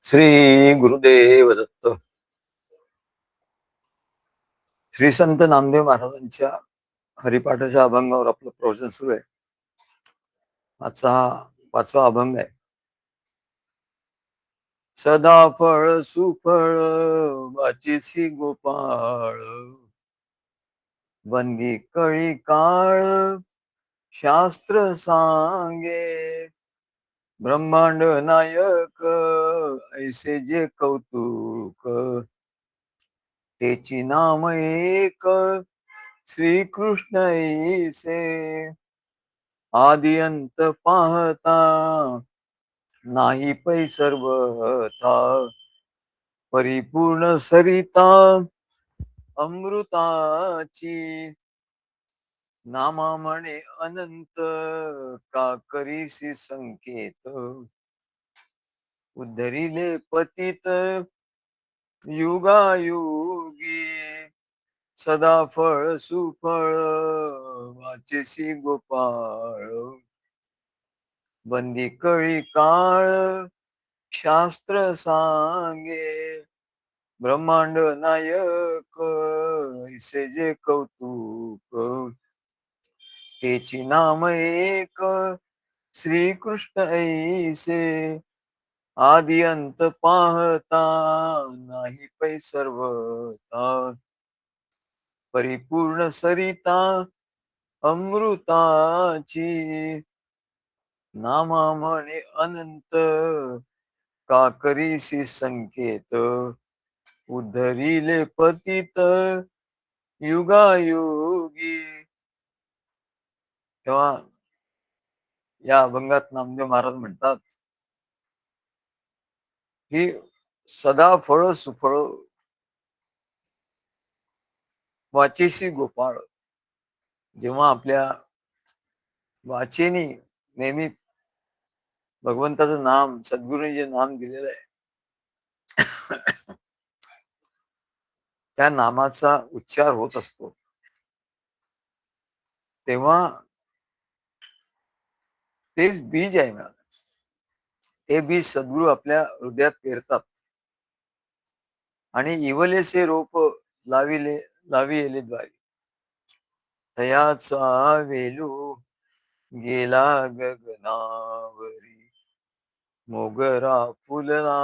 श्री गुरुदेव दत्त. श्री संत नामदेव महाराजांच्या हरिपाठाच्या अभंगावर आपलं प्रवचन सुरू आहे. आजचा हा 5वा अभंग आहे. सदा फळ सुफळ वाचीसी गोपाळ, बंदी कळी काळ शास्त्र सांगे. ब्रह्मांड नायक ऐसे जे कौतुक, तेची नाम एक श्रीकृष्ण ऐसे. आदि अंत पाहता नाही पै सर्वथा, परिपूर्ण सरिता अमृताची. नामा म्हणे अनंत का करीसी संकेत, उद्धरिले पतित युगायुगी. सदा फळ सुफळ वाचेसी गोपाळ, बंदी कळी काळ शास्त्र सांगे. ब्रह्मांड नायक ऐसे जे कौतुक, तेची नाम एक श्रीकृष्ण ऐसे. आदि अंत पाहता नाही पै सर्वथा, परिपूर्ण सरिता अमृताची. नामा म्हणे अनंत का करीसी संकेत, उद्धरिले पतित युगायुगी. तेव्हा या अभंगात नामदेव महाराज म्हणतात की सदा फळ सुफळ वाचेसी गोपाळ. जेव्हा आपल्या वाचेनी नेहमी भगवंताचं नाम, सद्गुरूंनी जे नाम दिलेलं आहे त्या नामाचा उच्चार होत असतो, तेव्हा तेच बीज आहे ना, ते बीज सद्गुरू आपल्या हृदयात पेरतात आणि इवलेसे रोप लाविले द्वारी. तयाचा वेलू गेला गगनावरी, मोगरा फुलला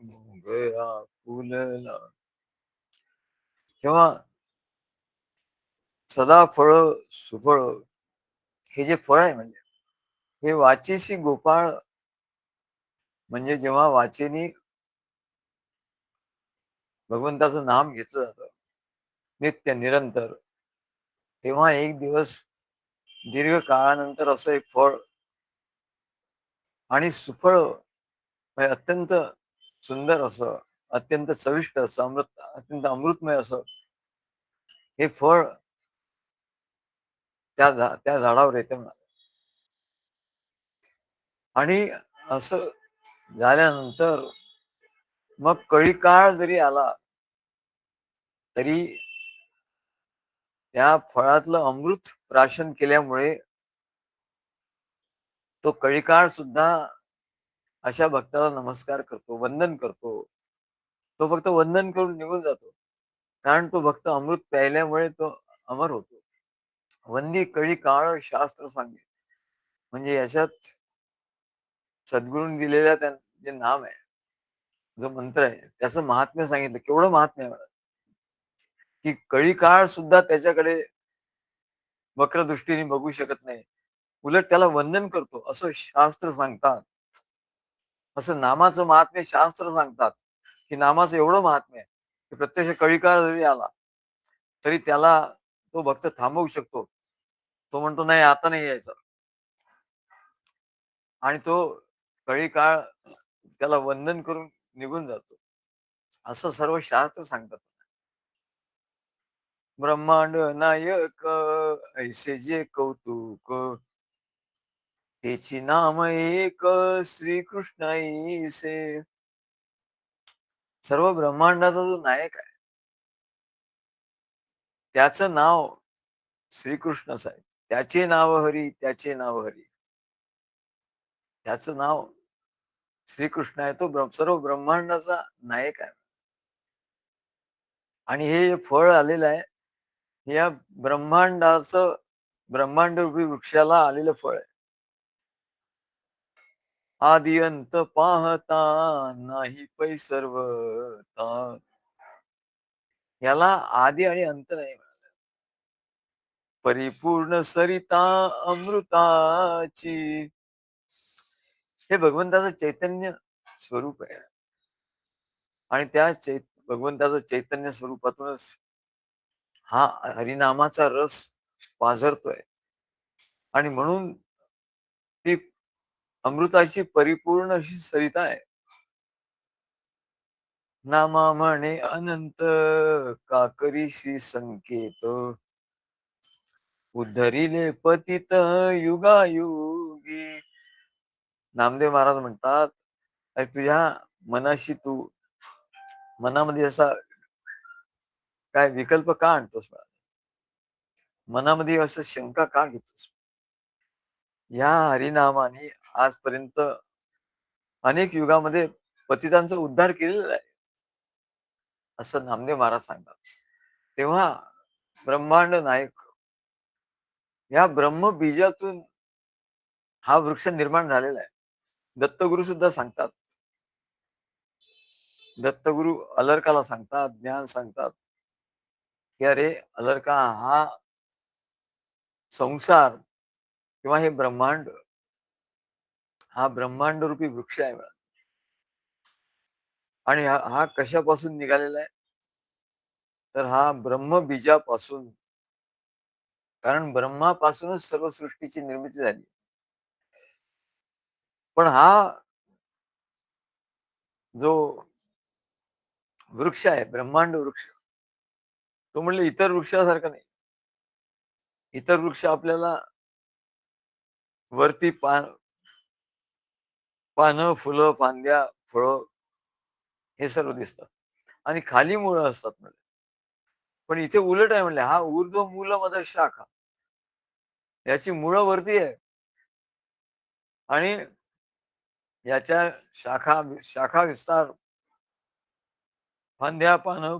मोगरा फुलला. तेव्हा सदा फळ सुफळ हे जे फळ आहे, म्हणजे हे वाचेसी गोपाळ, म्हणजे जेव्हा वाचेनी भगवंताचं नाम घेतलं जातं नित्य निरंतर, तेव्हा एक दिवस दीर्घ काळानंतर असं एक फळ आणि सुफळ, म्हणजे अत्यंत सुंदर असं, अत्यंत चविष्ट असं, अत्यंत अमृतमय असं हे फळ त्या झाडावर येते म्हणा. आणि असं झाल्यानंतर मग कळी काळ जरी आला तरी त्या फळातलं अमृत प्राशन केल्यामुळे तो कळीकाळ सुद्धा अशा भक्ताला नमस्कार करतो, वंदन करतो. तो फक्त वंदन करून निघून जातो, कारण तो भक्त अमृत प्यायल्यामुळे तो अमर होतो. वंदी कळी काळ शास्त्र सांगे, म्हणजे याच्यात सद्गुरूंनी दिलेल्या त्या जे नाम आहे, जो मंत्र आहे, त्याचं महात्म्य सांगितलं. केवढं महात्म्य आहे की कळी काळ सुद्धा त्याच्याकडे वक्रदृष्टीने बघू शकत नाही, उलट त्याला वंदन करतो असं शास्त्र सांगतात. असं नामाचं महात्म्य शास्त्र सांगतात की नामाचं एवढं महात्म्य आहे की प्रत्यक्ष कळीकाळ जरी आला तरी त्याला तो भक्त थांबवू शकतो. तो म्हणतो नाही, आता नाही यायचं, आणि तो कळीकाळ त्याला वंदन करून निघून जातो, असं सर्व शास्त्र सांगतात. ब्रह्मांड नायक ऐसे जे कौतुक, त्याची नाम एक श्रीकृष्ण ऐसे. सर्व ब्रह्मांडाचा जो नायक आहे त्याचं नाव श्रीकृष्णच आहे. त्याचे नाव हरी, त्याचे नाव हरी. त्याचं नाव श्रीकृष्ण आहे तो सर्व ब्रह्मांडाचा नायक आहे. आणि हे जे फळ आलेलं आहे, हे या ब्रह्मांडाचं ब्रह्मांडरूपी वृक्षाला आलेलं फळ आहे. आदि अंत पाहता नाही पै सर्वता. याला आदी आणि अंत नाही. परिपूर्ण सरिता अमृताची. हे भगवंताचं चैतन्य स्वरूप आहे. आणि त्या भगवंताचं चैतन्य स्वरूपातूनच हा हरिनामाचा रस पाझरतोय. आणि म्हणून ती अमृताची परिपूर्ण अशी सरिता आहे. नामा म्हणे अनंत काकरीशी संकेत, उद्धरिले पतित युगायुगी. नामदेव महाराज म्हणतात, तुझ्या मनाशी तू मनामध्ये असा काय विकल्प का आणतोस? मनामध्ये असं शंका का घेतोस? या हरिनामाने आजपर्यंत अनेक युगामध्ये पतितांचा उद्धार केलेला आहे, असं नामदेव महाराज सांगतात. तेव्हा ब्रह्मांड नायक या ब्रह्मबीजातून हा वृक्ष निर्माण झालेला आहे. दत्तगुरु सुद्धा सांगतात, दत्तगुरु अलर्काला सांगतात, ज्ञान सांगतात, की अरे अलर्का, हा संसार किंवा हे ब्रह्मांड हा ब्रह्मांड रूपी वृक्ष आहे. आणि हा हा कशापासून निघालेला आहे? तर हा ब्रह्मबीजापासून. कारण ब्रह्मापासूनच सर्व सृष्टीची निर्मिती झाली. पण हा जो वृक्ष आहे, ब्रह्मांड वृक्ष, तो म्हणले इतर वृक्षासारखा नाही. इतर वृक्ष आपल्याला वरती पानं, फुलं, फांद्या, फळं हे सर्व दिसतात आणि खाली मुळं असतात म्हणले. पण इथे उलट आहे म्हणले, हा ऊर्ध्व मूलमध शाखा. याची मुळं वरती आहे आणि याच्या शाखा शाखा विस्तार, फांद्या, पानं,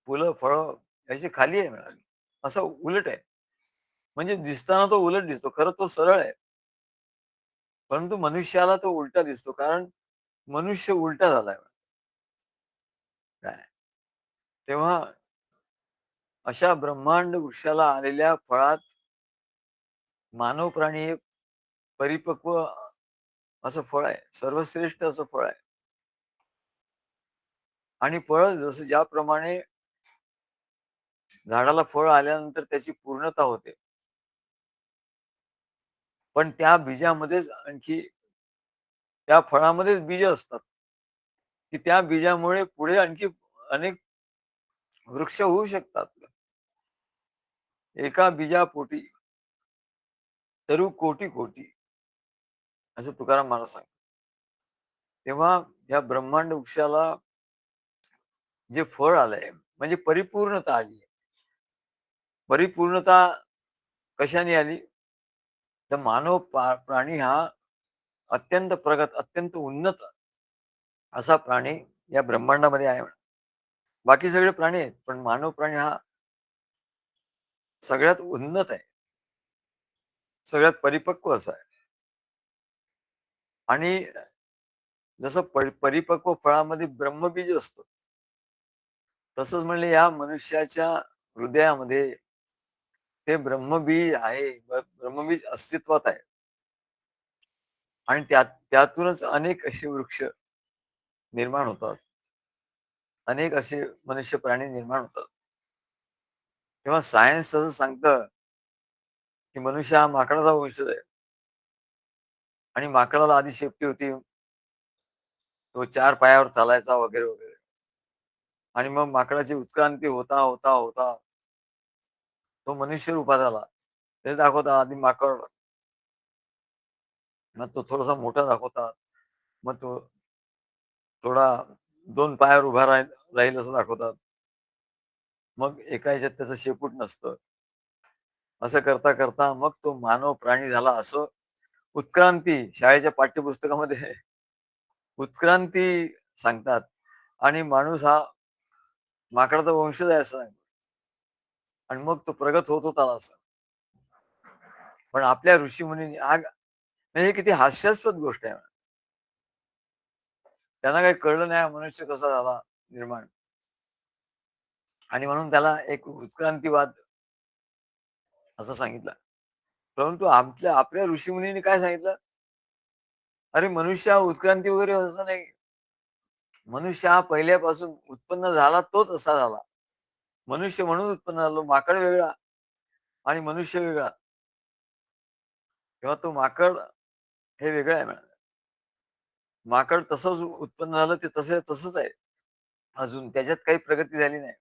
फुलं, फळं याची खाली आहे म्हणाले. असं उलट आहे. म्हणजे दिसताना तो उलट दिसतो, खरं तो सरळ आहे. परंतु मनुष्याला तो उलटा दिसतो, कारण मनुष्य उलटा झालाय. काय? तेव्हा अशा ब्रह्मांड वृक्षाला आलेल्या फळात मानव प्राणी हे परिपक्व असं फळ आहे, सर्वश्रेष्ठ असं फळ आहे. आणि फळ जसं ज्याप्रमाणे झाडाला फळ आल्यानंतर त्याची पूर्णता होते, पण त्या बीजामध्येच आणखी त्या फळामध्येच बीज असतात, की त्या बीजामुळे पुढे आणखी अनेक वृक्ष होऊ शकतात. एका बीजापोटी तरु कोटी कोटी, असं तुकाराम महाराज सांगतात. तेव्हा या ब्रह्मांड वृक्षाला जे फळ आलंय म्हणजे परिपूर्णता आली. परिपूर्णता कशाने आली? तर मानव प्राणी हा अत्यंत प्रगत, अत्यंत उन्नत असा प्राणी या ब्रह्मांडामध्ये आहे. बाकी सगळे प्राणी आहेत, पण मानव प्राणी हा सगळ्यात उन्नत आहे, सगळ्यात परिपक्व असा आहे. आणि जसं परिपक्व फळामध्ये ब्रह्मबीज असतं, तसंच म्हणले या मनुष्याच्या हृदयामध्ये ते ब्रह्मबीज आहे, ब्रह्मबीज अस्तित्वात आहे. आणि त्यातूनच अनेक असे वृक्ष निर्माण होतात, अनेक असे मनुष्य प्राणी निर्माण होतात. तेव्हा सायन्स तसं सांगतं, की मनुष्य हा माकडाचा वंशज आहे. आणि माकडाला आधी शेपटी होती, तो 4 पायावर चालायचा वगैरे वगैरे. आणि मग माकडाची उत्क्रांती होता होता होता तो मनुष्य रूपात आला. ते दाखवता आधी माकड, मग तो थोडासा मोठा दाखवतात, मग तो थोडा 2 पायावर उभा राहील असं दाखवतात. मग एका ह्याच्यात त्याचं शेपूट नसतं. असं करता करता मग तो मानव प्राणी झाला, असं उत्क्रांती शाळेच्या पाठ्यपुस्तकामध्ये उत्क्रांती सांगतात आणि माणूस हा माकडाचा वंशज आहे असं सांगतात आणि मग तो प्रगत होत होता असं. पण आपल्या ऋषीमुनींनी म्हणजे किती हास्यास्पद गोष्ट आहे. त्यांना काही कळलं नाही हा मनुष्य कसा झाला निर्माण आणि म्हणून त्याला एक उत्क्रांतीवाद असं सांगितलं. परंतु आपल्या ऋषीमुनींनी काय सांगितलं? अरे मनुष्य हा उत्क्रांती वगैरे असं नाही. मनुष्य हा पहिल्यापासून उत्पन्न झाला तोच असा झाला. मनुष्य म्हणून उत्पन्न झालो. माकड वेगळा आणि मनुष्य वेगळा. तेव्हा तो माकड हे वेगळं आहे म्हणाले. माकड तसंच उत्पन्न झालं ते तसंच आहे. अजून त्याच्यात काही प्रगती झाली नाही.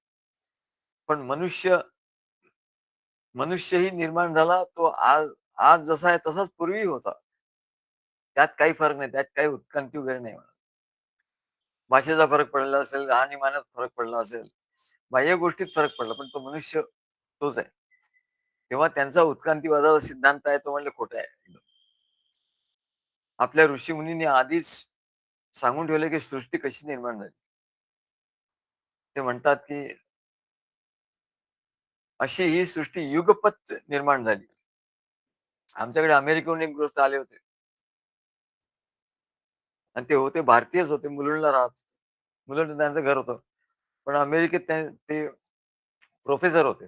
पण मनुष्यही निर्माण झाला तो आज आज जसा आहे तसाच पूर्वी होता. त्यात काही फरक नाही. त्यात काही उत्क्रांती वगैरे नाही म्हणा. भाषेचा फरक पडला असेल, राहणीमानात फरक पडला असेल, बाह्य गोष्टीत फरक पडला, पण तो मनुष्य तोच आहे. तेव्हा त्यांचा उत्क्रांतीवादाचा सिद्धांत आहे तो म्हणले खोटा आहे. आपल्या ऋषीमुनींनी आधीच सांगून ठेवले की सृष्टी कशी निर्माण झाली. ते म्हणतात की अशी ही सृष्टी युगपत निर्माण झाली. आमच्याकडे अमेरिकेहून एक गृहस्थ आले होते आणि ते होते भारतीयच होते, मुलुंडला राहत. मुलुंड त्यांचं घर होतं. पण अमेरिकेत ते प्रोफेसर होते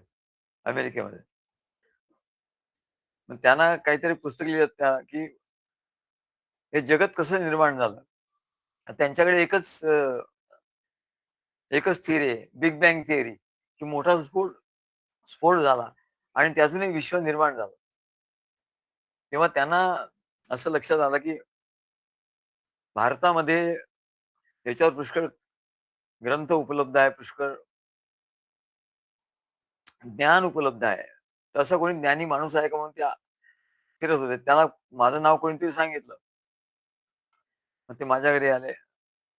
अमेरिकेमध्ये. मग त्यांना काहीतरी पुस्तक लिहिलं त्या की हे जगत कसं निर्माण झालं. त्यांच्याकडे एकच थिअरी आहे, बिग बँग थिअरी, की मोठा स्फोट झाला आणि त्यातून एक विश्व निर्माण झालं. तेव्हा त्यांना असं लक्षात आलं, की भारतामध्ये याच्यावर पुष्कळ ग्रंथ उपलब्ध आहे, पुष्कळ ज्ञान उपलब्ध आहे. तर असा कोणी ज्ञानी माणूस आहे का म्हणून त्या फिरत होते. त्याला माझं नाव कोणीतरी सांगितलं. मग ते माझ्या घरी आले.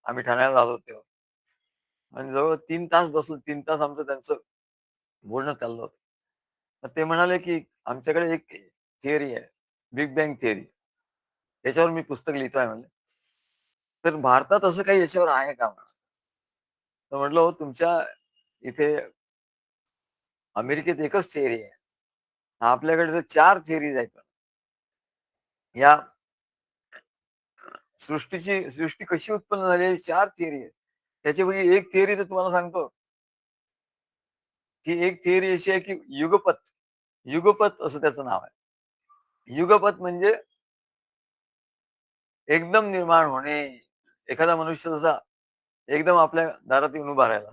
आम्ही ठाण्याला राहत होतो तेव्हा. आणि जवळ 3 तास बसलो. 3 तास आमचं त्यांचं बोलणं चाललं होतं. तर ते म्हणाले, की आमच्याकडे एक थिअरी आहे, बिग बँग थिअरी. त्याच्यावर मी पुस्तक लिहितोय म्हणले. तर भारतात असं काही याच्यावर आहे का? तर म्हटलं, "हो तुमच्या इथे अमेरिकेत एकच थिअरी आहे. आपल्याकडे तर 4 थिअरीज आहेत. या सृष्टी कशी उत्पन्न झाली याची 4 थिअरी आहेत. त्याच्यापैकी एक थिअरी तर तुम्हाला सांगतो, की एक थिअरी अशी आहे, की युगपत असं त्याचं नाव आहे. युगपत म्हणजे एकदम निर्माण होणे. एखादा मनुष्य जसा एकदम आपल्या दारात येऊन उभा राहिला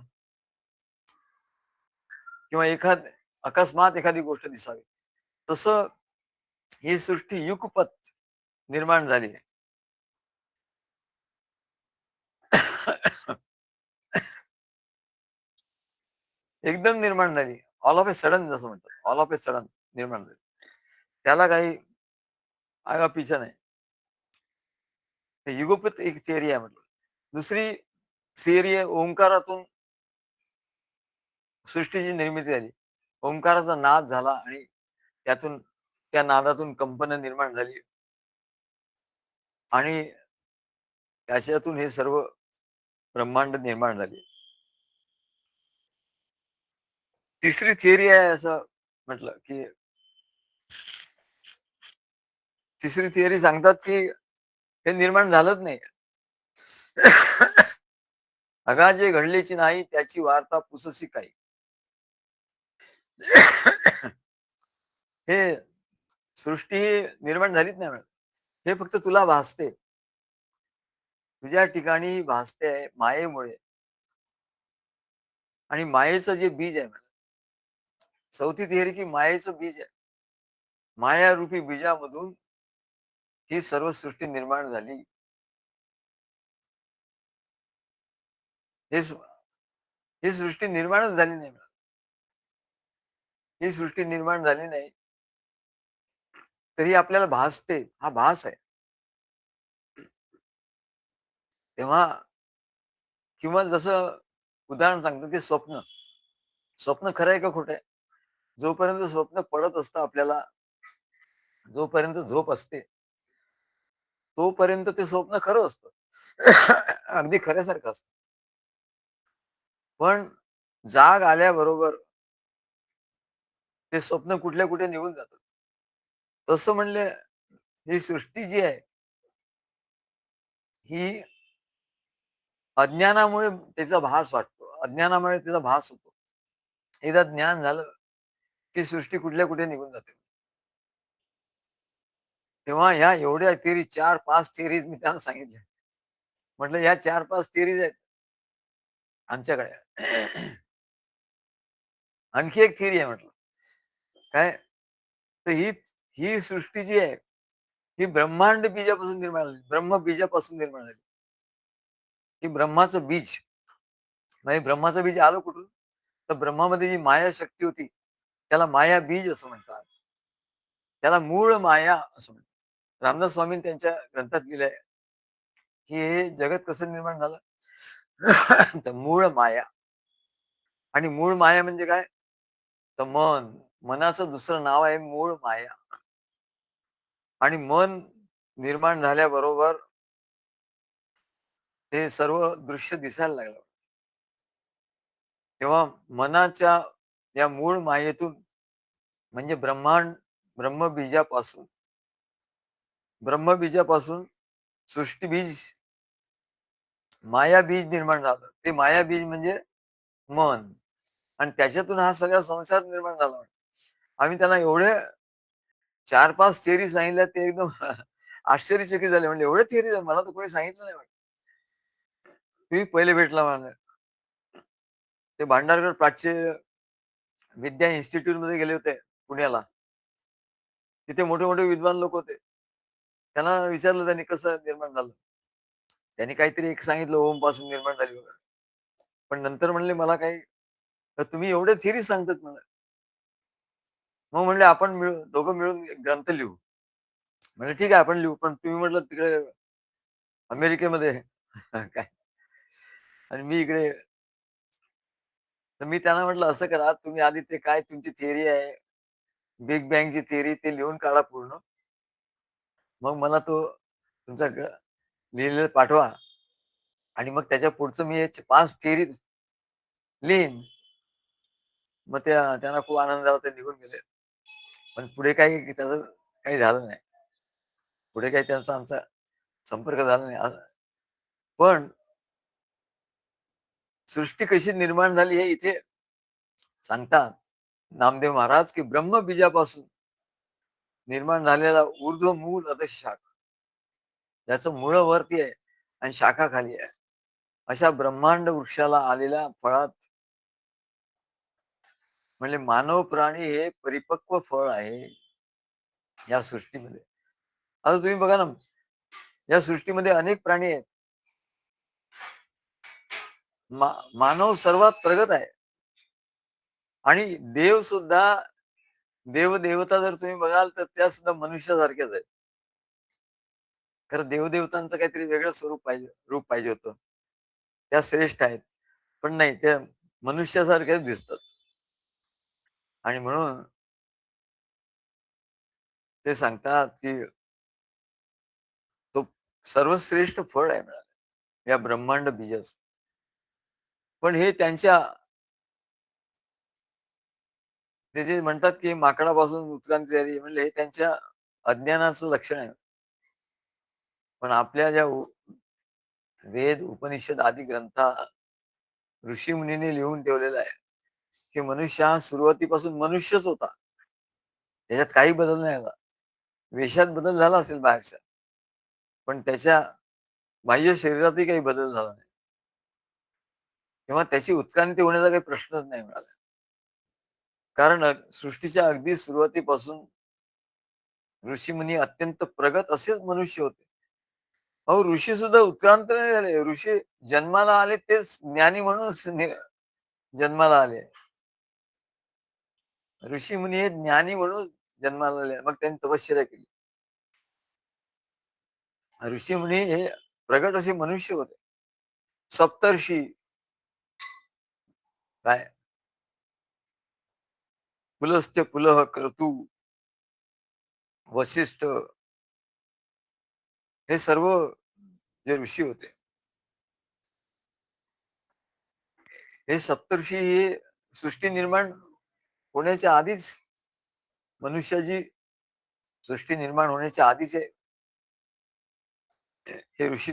किंवा अकस्मात एखादी गोष्ट दिसावी. तसं ही सृष्टी युगपत निर्माण झाली आहे. एकदम निर्माण झाली. ऑल ऑफ ए सडन जसं म्हणतात. ऑल ऑफ ए सडन निर्माण झाली. त्याला काही आगापिछा नाही. ते युगपत एक थिअरी आहे म्हटलं. दुसरी थिअरी आहे ओंकारातून सृष्टीची निर्मिती झाली. ओंकाराचा नाद झाला आणि त्या नादातून कंपनं निर्माण झाली आणि त्याच्यातून हे सर्व ब्रह्मांड निर्माण झाले. तिसरी थिअरी आहे असं म्हटलं, की तिसरी थिअरी सांगतात, की हे निर्माण झालंच नाही. अगाजे घडलेची नाही त्याची वार्ता पुससी काही. हे सृष्टी ही निर्माण झालीच नाही म्हणत. हे फक्त तुला भासते. तुझ्या ठिकाणी भासते आहे मायेमुळे आणि मायेचं जे बीज आहे म्हणा. चौथी थिअरी की मायेचं बीज आहे. मायारूपी बीजामधून ही सर्व सृष्टी निर्माण झाली. हे सृ ही सृष्टी निर्माणच झाली नाही. ही सृष्टी निर्माण झाली नाही, तरी आपल्याला भासते. हा भास आहे. तेव्हा किंवा जसं उदाहरण सांगतो, की स्वप्न. स्वप्न खरं आहे का खोटं आहे? जोपर्यंत स्वप्न पडत असतं आपल्याला, जोपर्यंत झोप असते, तोपर्यंत ते स्वप्न खरं असतं. अगदी खऱ्यासारखं असतं. पण जाग आल्याबरोबर ते स्वप्न कुठल्या कुठे निघून जातं. तसं म्हणले ही सृष्टी जी आहे, ही अज्ञानामुळे त्याचा भास वाटतो. अज्ञानामुळे त्याचा भास होतो. एकदा ज्ञान झालं, की सृष्टी कुठल्या कुठे निघून जाते. तेव्हा ह्या एवढ्या थिअरी 4-5 थिअरीज मी त्यांना सांगितल्या. म्हटलं ह्या 4-5 थिअरीज आहेत आमच्याकडे. आणखी एक थिअरी आहे म्हटलं. काय? तर ही ही सृष्टी जी आहे, ही ब्रह्मांड बीजापासून निर्माण झाली. ब्रह्म बीजापासून निर्माण झाली. की ब्रह्माचं बीज म्हणजे ब्रह्माचं बीज आलं कुठून? तर ब्रह्मामध्ये जी माया शक्ती होती, त्याला माया बीज असं म्हणतात. त्याला मूळ माया असं म्हणतात. रामदास स्वामींनी त्यांच्या ग्रंथात लिहिलंय, की हे जगत कसं निर्माण झालं? तर मूळ माया आणि मूळ माया म्हणजे काय? तर मन. मनाचं दुसरं नाव आहे मूळ माया आणि मन निर्माण झाल्याबरोबर ते सर्व दृश्य दिसायला लागलं. तेव्हा मनाच्या या मूळ मायेतून म्हणजे ब्रह्मबीजापासून ब्रह्मबीजापासून सृष्टीबीज, मायाबीज निर्माण झालं. ते मायाबीज म्हणजे मन आणि त्याच्यातून हा सगळा संसार निर्माण झाला. आम्ही त्यांना एवढे 4-5 थिअरी सांगितल्या ते एकदम आश्चर्यचकित झाले. म्हणजे एवढे थिअरी मला तर कोणी सांगितलं नाही म्हणे. तुम्ही पहिले भेटला म्हणे. ते भांडारकर प्राच्य विद्या इन्स्टिट्यूट मध्ये गेले होते पुण्याला. तिथे मोठे मोठे विद्वान लोक होते. त्यांना विचारलं त्यांनी कसं निर्माण झालं. त्यांनी काहीतरी एक सांगितलं ओम पासून निर्माण झाली वगैरे. पण नंतर म्हणले मला काही तर तुम्ही एवढे थिअरी सांगतात मला. मग म्हणले आपण दोघं मिळून एक ग्रंथ लिहू. म्हणजे ठीक आहे आपण लिहू पण तुम्ही म्हटलं तिकडे अमेरिकेमध्ये काय आणि मी इकडे तर मी त्यांना म्हटलं असं करा तुम्ही आधी ते काय तुमची थिअरी आहे बिग बँगची थिअरी ते लिहून काढा पूर्ण. मग मला तो तुमचा लिहिलेलं पाठवा आणि मग त्याच्या पुढचं मी 5 थिअरी लिहीन. मग त्यांना खूप आनंद झाला ते निघून गेले. पण पुढे काही त्याचं काही झालं नाही. पुढे काही त्यांचा आमचा संपर्क झाला नाही. पण सृष्टी कशी निर्माण झाली हे इथे सांगतात नामदेव महाराज की ब्रह्मबीजापासून निर्माण झालेला ऊर्ध्व मूल अधः शाखा ज्याचं मुळ वरती आहे आणि शाखा खाली आहे. अशा ब्रह्मांड वृक्षाला आलेल्या फळात म्हणजे मानव प्राणी हे परिपक्व फळ आहे या सृष्टीमध्ये. आता तुम्ही बघा ना या सृष्टीमध्ये अनेक प्राणी आहेत. मानव सर्वात प्रगत आहे आणि देव सुद्धा देवदेवता जर तुम्ही बघाल तर त्या सुद्धा मनुष्यासारख्याच आहेत. खरं देवदेवतांचं काहीतरी वेगळं स्वरूप पाहिजे रूप पाहिजे होतं. त्या श्रेष्ठ आहेत. पण नाही त्या मनुष्यासारख्याच दिसतात. आणि म्हणून ते सांगतात, की तो सर्वश्रेष्ठ फळ आहे मिळालं या ब्रह्मांड बीजाचं. पण हे त्यांच्या ते जे म्हणतात, की माकडापासून उत्क्रांती झाली म्हणजे हे त्यांच्या अज्ञानाचं लक्षण आहे. पण आपल्या ज्या वेद, उपनिषद आदी ग्रंथात ऋषीमुनींनी लिहून ठेवलेलं आहे, की मनुष्य हा सुरुवातीपासून मनुष्यच होता. त्याच्यात काही बदल नाही झाला. वेशात बदल झाला असेल बाहेरचा, पण त्याच्या बाह्य शरीरातही काही बदल झाला नाही. तेव्हा त्याची उत्क्रांती होण्याचा काही प्रश्नच नाही मिळाला. कारण सृष्टीच्या अगदी सुरुवातीपासून ऋषीमुनी अत्यंत प्रगत असेच मनुष्य होते. अहो ऋषी सुद्धा उत्क्रांत नाही झाले. ऋषी जन्माला आले तेच ज्ञानी म्हणूनच जन्माला आले. ऋषीमुनी हे ज्ञानी म्हणून जन्माला आले. मग त्यांनी तपश्चर्या केली. ऋषीमुनी हे प्रगट असे मनुष्य होते. सप्तर्षी काय पुलस्त्य पुलह क्रतू वसिष्ठ हे सर्व जे ऋषी होते. हे सप्तऋषी हे सृष्टी निर्माण होण्याच्या आधीच मनुष्याची सृष्टी निर्माण होण्याच्या आधीच हे ऋषी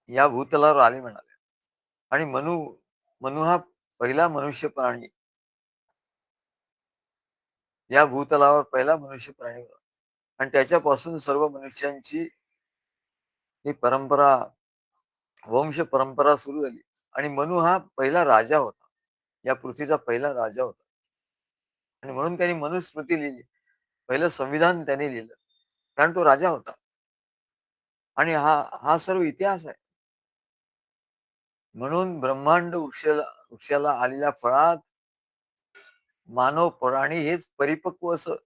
या भूतलावर आले म्हणाले. आणि मनु हा पहिला मनुष्य प्राणी, या भूतलावर पहिला मनुष्य प्राणी होता. आणि त्याच्यापासून सर्व मनुष्यांची ही परंपरा, वंश परंपरा सुरू झाली. आणि मनु हा पहिला राजा होता. या पृथ्वीचा पहिला राजा होता. आणि म्हणून त्यांनी मनुस्मृती लिहिली. पहिलं संविधान त्याने लिहिलं. कारण तो राजा होता. आणि हा हा सर्व इतिहास आहे. म्हणून ब्रह्मांड वृक्षाला आलेल्या फळात मानव प्राणी हेच परिपक्व असं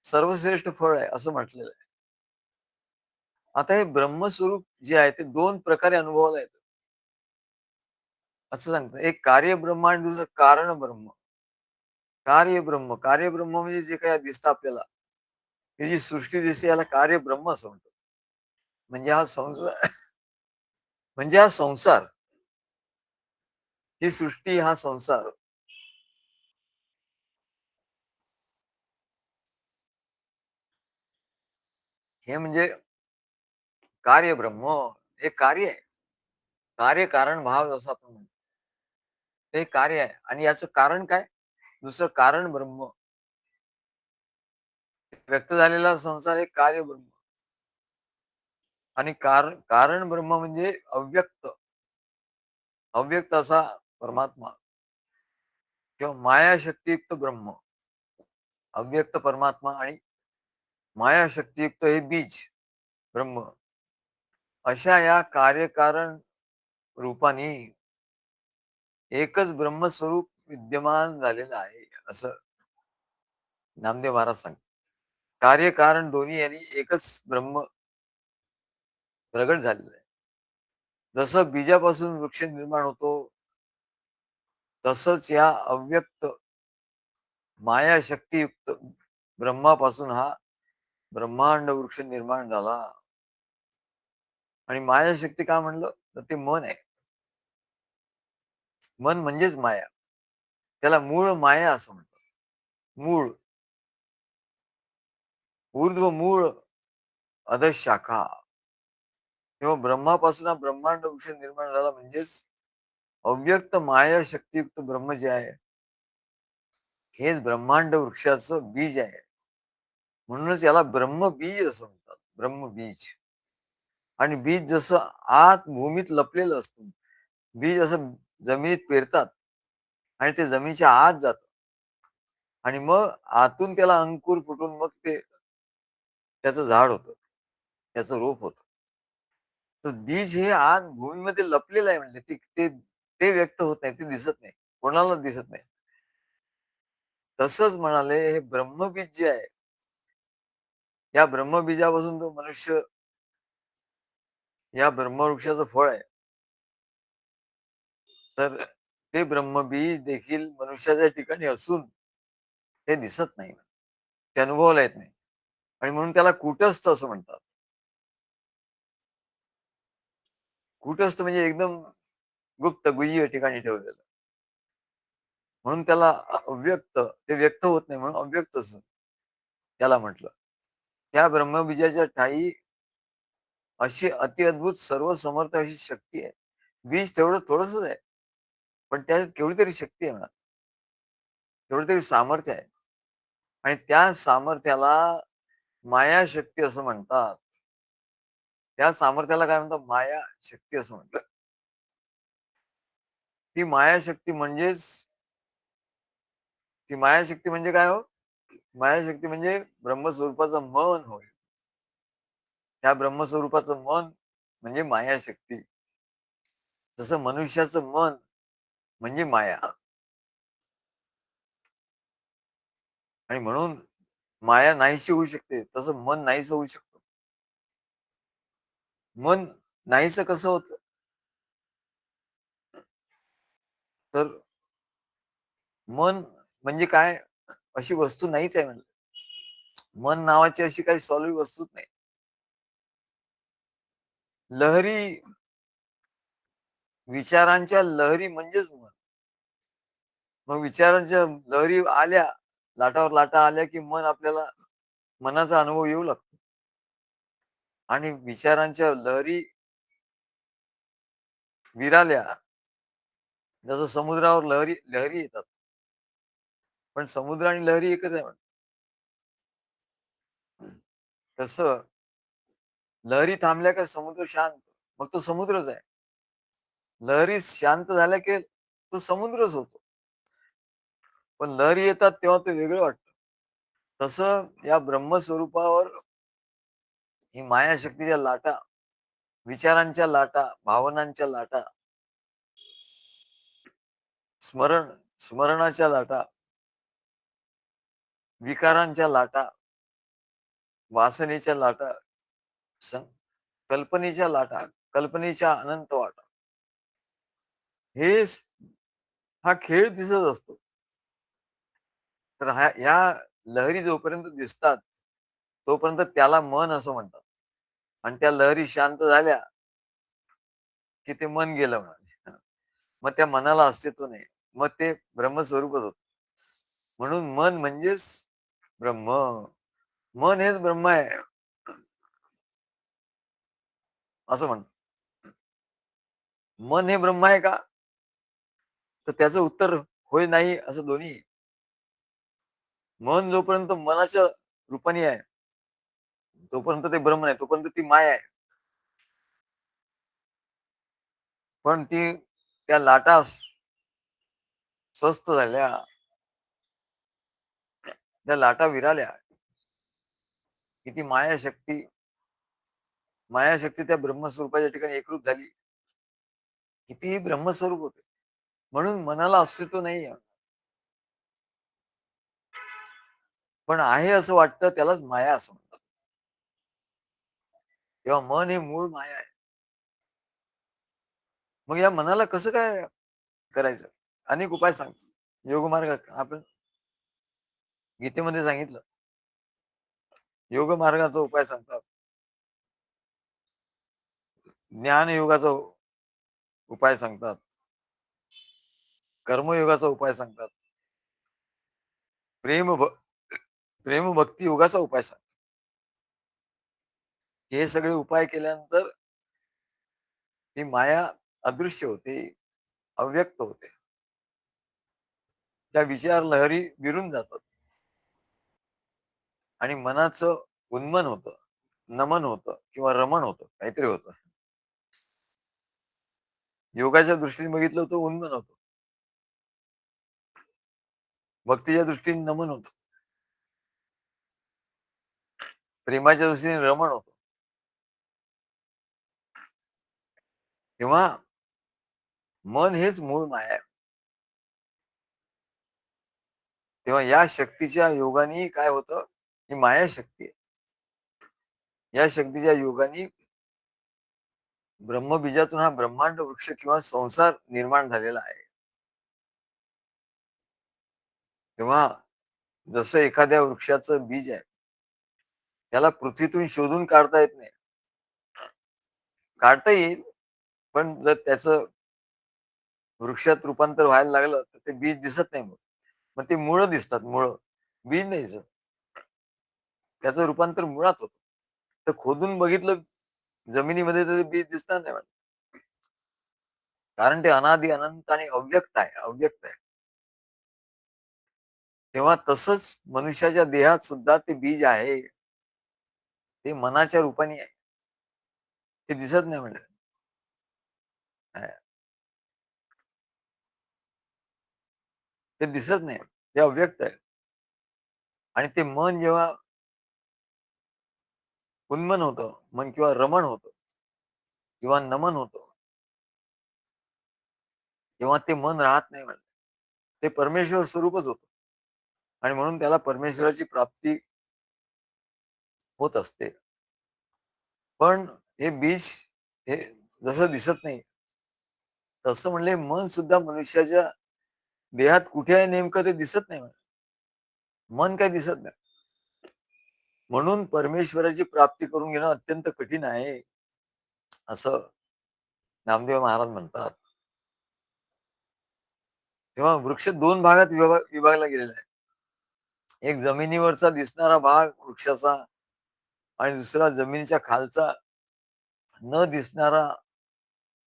सर्वश्रेष्ठ फळ आहे असं म्हटलेलं आहे. आता हे ब्रह्मस्वरूप जे आहे ते दोन प्रकारे अनुभवाला येतं. असं सांगतं, एक कार्य ब्रह्म आणि दुसरं कारण ब्रह्म. कार्य ब्रह्म म्हणजे जे काही दिसतं आपल्याला, ही जी सृष्टी दिसते याला कार्य ब्रह्म असं म्हणतात. म्हणजे हा संसार म्हणजे हा संसार, ही सृष्टी, हा संसार, हे म्हणजे कार्य ब्रह्म. हे कार्य आहे. कार्य कारण भाव जसं आपण म्हणतो, ते कार्य आहे. आणि याचं कारण काय? दुसरं कारण ब्रह्म. व्यक्त झालेला संसार हे कार्य ब्रह्म. आणि कारण ब्रह्म म्हणजे अव्यक्त, अव्यक्त असा परमात्मा किंवा मायाशक्तियुक्त ब्रह्म. अव्यक्त परमात्मा आणि मायाशक्तियुक्त हे बीज ब्रह्म. अशा या कार्यकारण रूपाने एकच ब्रह्मस्वरूप विद्यमान झालेलं आहे असं नामदेव महाराज सांगतात. कार्यकारण दोन्ही यांनी एकच ब्रह्म प्रगट झालेलं आहे. जसं बीजापासून वृक्ष निर्माण होतो, तसंच या अव्यक्त मायाशक्तियुक्त ब्रह्मापासून हा ब्रह्मांड वृक्ष निर्माण झाला. आणि मायाशक्ती का म्हणलं तर ते मन आहे. मन म्हणजेच माया. त्याला मूळ माया असं म्हणतात. मूळ, ऊर्ध्व मूळ, अधशाखा. तेव्हा ब्रह्मापासून हा ब्रह्मांड वृक्ष निर्माण झाला म्हणजेच अव्यक्त माया शक्तियुक्त ब्रह्म जे आहे, हेच ब्रह्मांड वृक्षाचं बीज आहे. म्हणूनच याला ब्रह्मबीज असं म्हणतात. ब्रह्मबीज. आणि बीज जसं आत भूमीत लपलेलं असतं. बीज असं जमिनीत पेरतात आणि ते जमिनीच्या आत जातं. आणि मग आतून त्याला अंकुर फुटून मग ते त्याचं झाड होतं. त्याचं रोप होतं. तर बीज हे आत भूमीमध्ये लपलेलं आहे म्हणजे ते ते व्यक्त होत नाही, ते दिसत नाही. कोणालाच दिसत नाही. तसंच म्हणाले हे ब्रह्मबीज जे आहे, या ब्रह्मबीजापासून तो मनुष्य या ब्रह्मवृक्षाचं फळ आहे. तर ते ब्रह्मबीज देखील मनुष्याच्या ठिकाणी असून ते दिसत नाही. ते अनुभवायला येत नाही. आणि म्हणून त्याला कूटस्थ असं म्हणतात. कूटस्थ म्हणजे एकदम गुप्त गुह्य ठिकाणी ठेवलेलं. म्हणून त्याला अव्यक्त, ते व्यक्त होत नाही म्हणून अव्यक्त असं त्याला म्हटलं. त्या ब्रह्मबीजाच्या ठायी अशी अतिअद्भुत सर्व समर्थ अशी शक्ती आहे. बीज तेवढं थोडंसंच आहे. पण त्यात केवढी तरी शक्ती आहे म्हणा. तेवढं तरी सामर्थ्य आहे. आणि त्या सामर्थ्याला मायाशक्ती असं म्हणतात. त्या सामर्थ्याला काय म्हणतात? मायाशक्ती असं म्हणतात. ती मायाशक्ती म्हणजेच ती मायाशक्ती म्हणजे काय हो? मायाशक्ती म्हणजे ब्रह्मस्वरूपाचं मन होय. त्या ब्रह्मस्वरूपाचं मन म्हणजे मायाशक्ती. जसं मनुष्याचं मन म्हणजे माया. आणि म्हणून माया नाहीशी होऊ शकते. तसं मन नाहीसं होऊ शकतं. मन नाहीसं कसं होतं? तर मन म्हणजे काय? अशी वस्तू नाहीच आहे म्हणलं. मन नावाची अशी काही सॉलिड वस्तूच नाही. लहरी, विचारांच्या लहरी म्हणजेच मन. मग विचारांच्या लहरी आल्या, लाटावर लाटा आल्या, की आपल्याला मनाचा अनुभव येऊ लागतो. आणि विचारांच्या लहरी विराल्या, जसं समुद्रावर लहरी लहरी येतात. पण समुद्र आणि लहरी एकच आहे तसं लहरी थांबल्या का समुद्र शांत. मग तो समुद्रच आहे. लहरी शांत झाल्या की तो समुद्रच होतो. पण लहरी येतात तेव्हा ते वेगळं वाटतं. तसं या ब्रह्मस्वरूपावर ही मायाशक्तीच्या लाटा, विचारांच्या लाटा, भावनांच्या लाटा, स्मरण स्मरणाच्या लाटा, विकारांच्या लाटा, वासनेच्या लाटा, सं कल्पनेच्या लाटा, कल्पनेच्या अनंत वाटा. हे हा खेळ दिसत असतो. तर ह्या लहरी जोपर्यंत दिसतात, तोपर्यंत त्याला मन असं म्हणतात. आणि त्या लहरी शांत झाल्या, की ते मन गेलं म्हणाले. मग त्या मनाला अस्तित्व नाही. मग ते ब्रह्मस्वरूपच होतं. म्हणून मन म्हणजेच ब्रह्म. मन हेच ब्रह्म आहे, असं म्हणतात. मन हे ब्रह्म आहे का? तर त्याचं उत्तर होय, नाही असं दोन्ही आहे. मन जोपर्यंत मनाच्या रूपाने आहे, तोपर्यंत ते ब्रह्म नाही, तोपर्यंत ती माया आहे. पण त्या लाटा स्वस्त झाल्या, त्या लाटा विराल्या, की ती मायाशक्ती त्या ब्रह्मस्वरूपाच्या ठिकाणी एकरूप झाली, की ती ब्रह्मस्वरूप होते. म्हणून मनाला अस्तित्व नाही आहे. पण आहे असं वाटतं, त्यालाच माया असं म्हणतात. तेव्हा मन हे मूळ माया आहे. मग या मनाला कसं काय करायचं? अनेक उपाय सांगतात. योगमार्ग आपण गीतेमध्ये सांगितलं. योग मार्गाचा उपाय सांगतात. ज्ञान योगाचा उपाय सांगतात. कर्मयोगाचा उपाय सांगतात. प्रेम भ प्रेम भक्ती योगाचा उपाय सांगतात. हे सगळे उपाय केल्यानंतर ती माया अदृश्य होते, अव्यक्त होते. त्या विचार लहरी विरून जातात आणि मनाचं उन्मन होतं, नमन होतं किंवा रमण होतं, काहीतरी होतं. योगाच्या दृष्टीने बघितलं तर उन्मन होतं. भक्तीच्या दृष्टीने नमन होतं. प्रेमाच्या दृष्टीने रमण होतं. तेव्हा मन हेच मूळ माया आहे. तेव्हा या शक्तीच्या योगाने काय होतं? ही माया शक्ती आहे. या शक्तीच्या योगाने ब्रह्मबीजातून हा ब्रह्मांड वृक्ष किंवा संसार निर्माण झालेला आहे. तेव्हा जसं एखाद्या वृक्षाचं बीज आहे, त्याला पृथ्वीतून शोधून काढता येत नाही. काढता येईल, पण जर त्याचं वृक्षात रूपांतर व्हायला लागलं, तर ते बीज दिसत नाही मग. मग ते मुळं दिसतात, मुळं. बीज नाही दिसत. त्याचं रूपांतर मुळात होतं. तर खोदून बघितलं जमिनीमध्ये, तर ते बीज दिसणार नाही. कारण ते अनादी अनंत आणि अव्यक्त आहे, अव्यक्त आहे. तेव्हा तसंच मनुष्याच्या देहात सुद्धा ते बीज आहे. ते मनाच्या रूपाने आहे. ते दिसत नाही म्हणजे. ते दिसत नाही. ते अव्यक्त आहे. आणि ते मन जेव्हा उन्मन होतं, मन किंवा रमण होतं किंवा नमन होतं, तेव्हा ते मन राहत नाही म्हणजे. ते परमेश्वर स्वरूपच होतं. आणि म्हणून त्याला परमेश्वराची प्राप्ती होत असते. पण हे बीज हे जसं दिसत नाही, तसं म्हणले मन सुद्धा मनुष्याच्या देहात कुठे आहे नेमकं ते दिसत नाही म्हणे. मन काही दिसत नाही. म्हणून परमेश्वराची प्राप्ती करून घेणं अत्यंत कठीण आहे. असं नामदेव महाराज म्हणतात. तेव्हा वृक्ष 2 भागात विभागला गेलेला आहे. एक जमिनीवरचा दिसणारा भाग वृक्षाचा आणि दुसरा जमिनीच्या खालचा न दिसणारा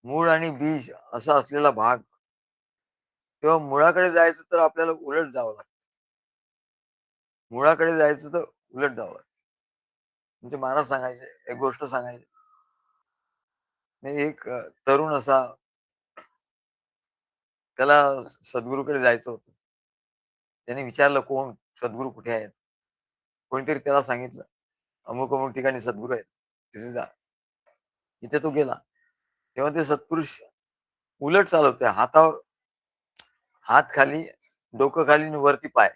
मूळ आणि बीज असा असलेला भाग. तेव्हा मुळाकडे जायचं तर आपल्याला उलट जावं लागतं. मुळाकडे जायचं तर उलट जावं लागतं. म्हणजे महाराज सांगायचे, एक गोष्ट सांगायची. एक तरुण असा त्याला सद्गुरूकडे जायचं होतं. त्याने विचारलं, "कोण? सद्गुरू कुठे आहेत?" कोणीतरी त्याला सांगितलं, "अमुक-अमुक ठिकाणी सद्गुरू आहेत. तिथे जा." तिथे तो गेला. तेव्हा ते सत्पुरुष उलट चालत होते. हातावर हात खाली, डोकं खाली आणि वरती पाय.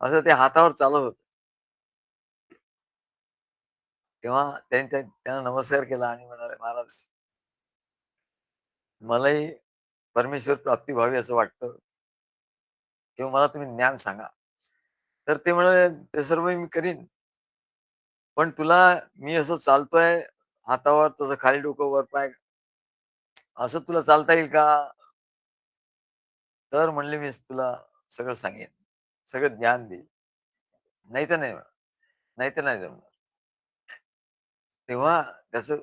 असं ते हातावर चालत होतं. तेव्हा त्यांना नमस्कार केला आणि म्हणाले, "महाराज, मलाही परमेश्वर प्राप्ती व्हावी असं वाटतं किंवा मला तुम्ही ज्ञान सांगा." तर ते म्हणाले, "ते सर्व मी करीन. पण तुला मी असं चालतोय हातावर, तसं खाली डोकं वर पाय, असं तुला चालता येईल का?" तर म्हणले, "मी तुला सगळं सांगेन. सगळं ज्ञान देईन. नाहीतर नाही, नाहीतर नाही जमणार." तेव्हा त्याचं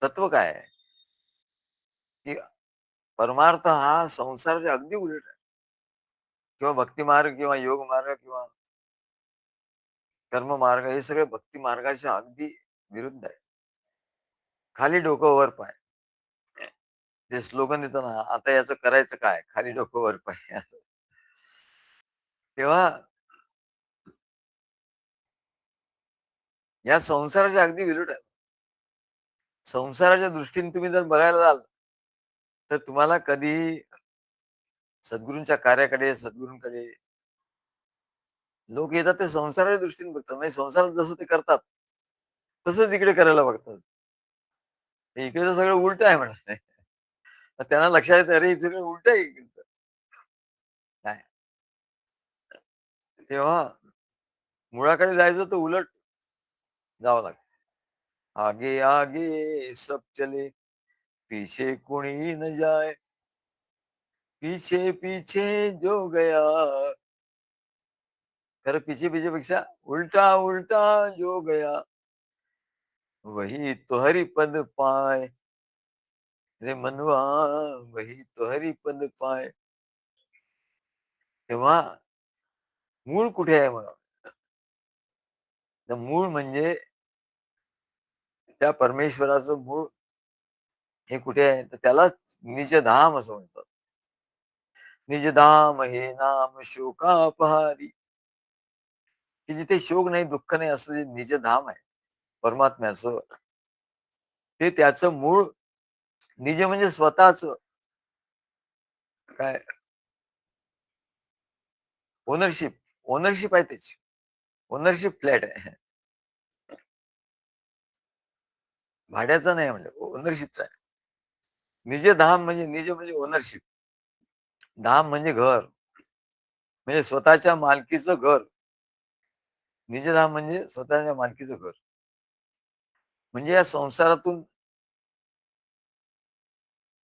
तत्व काय आहे, की परमार्थ हा संसाराच्या अगदी उलट आहे. किंवा भक्ती मार्ग किंवा योग मार्ग किंवा कर्म मार्ग हे सगळे भक्ती मार्गाच्या अगदी विरुद्ध आहे. खाली डोकं वर पाय. जे स्लोगन येतं ना, आता याचं करायचं काय? खाली डोकं वर पाय असं. तेव्हा या संसाराच्या अगदी विरुद्ध आहे. संसाराच्या दृष्टीने तुम्ही जर बघायला जाल, तर तुम्हाला कधीही सद्गुरूंच्या कार्याकडे, सद्गुरूंकडे लोक येतात ते संसाराच्या दृष्टीने बघतात. म्हणजे संसारात जसं ते करतात, तसंच इकडे करायला बघतात. इकडे तर सगळं उलटं आहे म्हणाले. मग त्यांना लक्षात येतं, अरे, हे सगळं उलटं आहे इकडचं. काय तेव्हा मुळाकडे जायचं तर उलट जावं लागतं. आगे आगे सब चले, पीछे कोणी न जाए, पीछे पीछे जो गया. खरं पीछे पीछे पेक्षा उलटा उलटा जो गया, वही तो हरि पद पाय. रे मनवा, वही तो हरि पद पाय. तेव्हा मूळ कुठे आहे म्हणा? तर मूळ म्हणजे त्या परमेश्वराचं मूळ हे कुठे आहे? तर त्यालाच निजधाम असं म्हणतात. निजधाम हे नाम शोकापहारी, की जिथे शोक नाही, दुःख नाही असं जे निजधाम आहे परमात्म्याचं, ते त्याचं मूळ. निज म्हणजे स्वतःच काय ओनरशिप. ओनरशिप आहे त्याची. ओनरशिप फ्लॅट आहे. भाड्याचा नाही म्हणजे ओनरशिपचा आहे. निजधाम म्हणजे निज म्हणजे ओनरशिप. धाम म्हणजे घर. म्हणजे स्वतःच्या मालकीचं घर. निजधाम म्हणजे स्वतःच्या मालकीचं घर. म्हणजे या संसारातून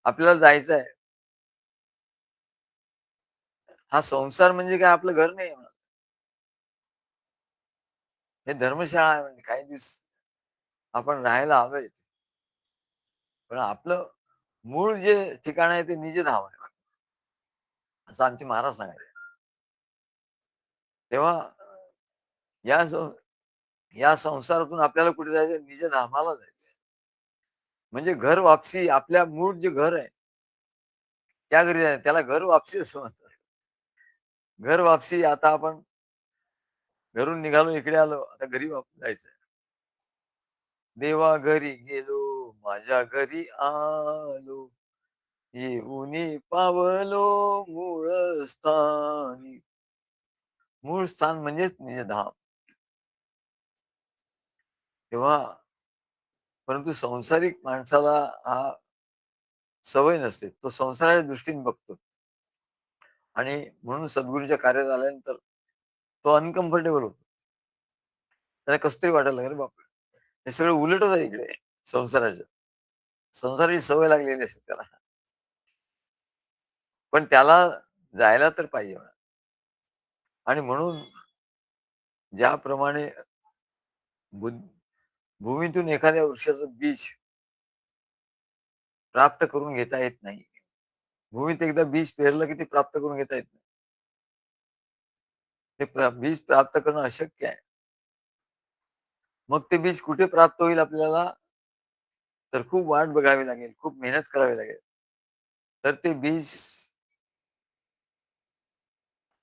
आपल्याला जायचं आहे. हा संसार म्हणजे काय आपलं घर नाही म्हणा. हे धर्मशाळा आहे म्हणजे काही दिवस आपण राहायला आलोय. पण आपलं मूळ जे ठिकाण आहे ते निजधाम आहे. असं आमचे महाराज सांगायचे. तेव्हा या सं या संसारातून आपल्याला कुठे जायचं? निजधामाला जायचंय. म्हणजे घर वापसी आपल्या मूळ जे घर आहे, त्या घरी जायचं. त्याला घर वापसी असं म्हणतात. घर वापसी आता आपण घरून निघालो, इकडे आलो, आता घरी जायचंय. देवा घरी गेलो, माझ्या घरी आलो, येऊनी पावलो मूळ स्थानी. मूळ स्थान म्हणजेच निजधाम. तेव्हा परंतु संसारिक माणसाला हा सवय नसते. तो संसाराच्या दृष्टीने बघतो आणि म्हणून सद्गुरूच्या कार्यात आल्यानंतर तो अनकम्फर्टेबल होतो. त्याला कसं तरी वाटायला लागलं, "अरे बापरे! हे सगळं उलटच आहे इकडे संसाराचं. संसाराची सवय लागलेली असते त्याला. पण त्याला जायला तर पाहिजे म्हणा. आणि म्हणून ज्याप्रमाणे बुद भूमीतून एखाद्या वृक्षाचं बीज प्राप्त करून घेता येत नाही. भूमीत एकदा बीज पेरलं की ते प्राप्त करून घेता येत नाही. ते बीज प्राप्त करणं अशक्य आहे. मग ते बीज कुठे प्राप्त होईल आपल्याला? तर खूप वाट बघावी लागेल, खूप मेहनत करावी लागेल. तर ते बीज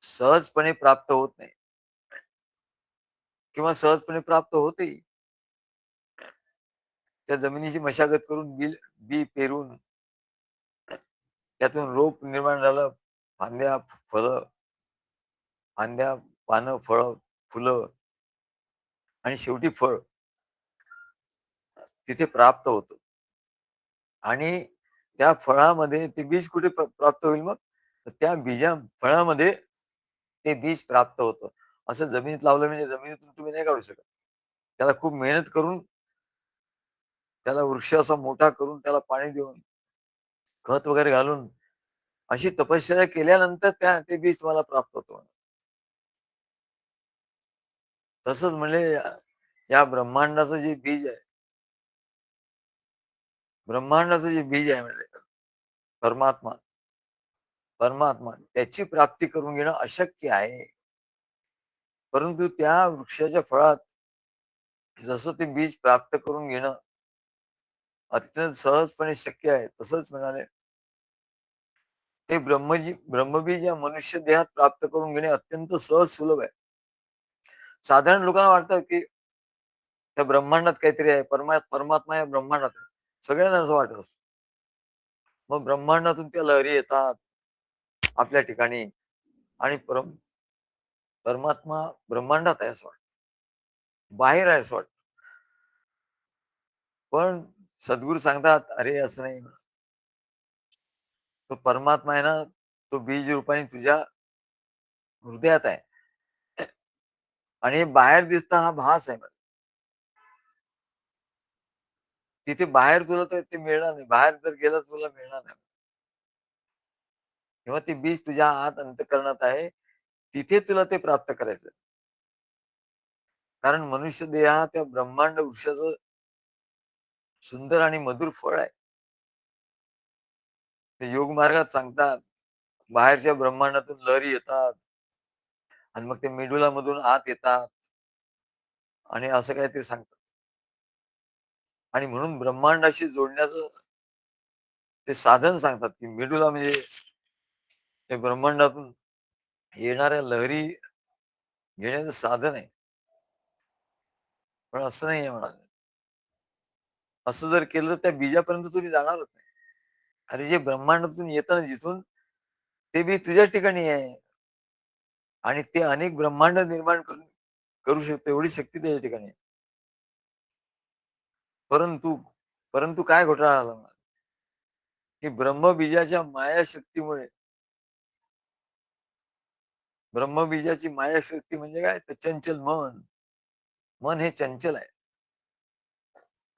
सहजपणे प्राप्त होत नाही किंवा सहजपणे प्राप्त होतेही. त्या जमिनीची मशागत करून बी पेरून त्यातून रोप निर्माण झालं, फांद्या, फळं, फांद्या, पानं, फळं, फुलं आणि शेवटी फळ तिथे प्राप्त होतं. आणि त्या फळामध्ये ते बीज कुठे प्राप्त होईल मग? तर त्या फळामध्ये ते बीज प्राप्त होतं. असं जमिनीत लावलं म्हणजे जमिनीतून तुम्ही नाही काढू शकत. त्याला खूप मेहनत करून त्याला वृक्ष असा मोठा करून त्याला पाणी देऊन, खत वगैरे घालून अशी तपश्चर्या केल्यानंतर ते बीज तुम्हाला प्राप्त होतं. तसंच म्हणजे या ब्रह्मांडाचं जे बीज आहे, ब्रह्मांडाचं जे बीज आहे म्हणजे परमात्मा, परमात्मा त्याची प्राप्ती करून घेणं अशक्य आहे. परंतु त्या वृक्षाच्या फळात जसं ते बीज प्राप्त करून घेणं अत्यंत सहजपणे शक्य आहे. तसंच म्हणाले, ते ब्रह्मबीज या मनुष्य देहात प्राप्त करून घेणे अत्यंत सहज सुलभ आहे. साधारण लोकांना वाटतं, की त्या ब्रह्मांडात काहीतरी आहे. परमात्मा या ब्रह्मांडात आहे. सगळ्यांना असं वाटत असतं. मग ब्रह्मांडातून त्या लहरी येतात आपल्या ठिकाणी आणि परमात्मा ब्रह्मांडात आहे असं वाटतं. बाहेर आहे असं वाटतं. पण सद्गुरू सांगतात, "अरे असं नाही. तो परमात्मा आहे ना, तो बीज रूपाने तुझ्या हृदयात आहे आणि हे बाहेर दिसतं हा भास आहे. तिथे बाहेर तुला तर ते मिळणार नाही. बाहेर जर गेलं तर तुला मिळणार नाही. तेव्हा ते बीज तुझ्या आत अंतःकरणात आहे. तिथे तुला ते प्राप्त करायचं. कारण मनुष्य देह हा त्या ब्रह्मांड वृक्षाचं सुंदर आणि मधुर फळ आहे. ते योग मार्गात सांगतात, बाहेरच्या ब्रह्मांडातून लहरी येतात आणि मग ते मेडुलामधून आत येतात आणि असं काही ते सांगतात. आणि म्हणून ब्रह्मांडाशी जोडण्याचं ते साधन सांगतात, की मेडुला म्हणजे ते ब्रह्मांडातून येणाऱ्या लहरी घेण्याचं साधन आहे. पण असं नाहीये म्हणा. असं जर केलं तर त्या बीजापर्यंत तुम्ही जाणारच नाही. अरे जे ब्रह्मांडातून येतं ना जिथून, ते बीज तुझ्याच ठिकाणी आहे आणि ते अनेक ब्रह्मांड निर्माण करू शकतो एवढी शक्ती त्याच्या ठिकाणी आहे. परंतु परंतु काय घोटाळा झाला ना, की ब्रह्मबीजाच्या मायाशक्तीमुळे ब्रह्मबीजाची मायाशक्ती म्हणजे काय? तर चंचल मन. मन हे चंचल आहे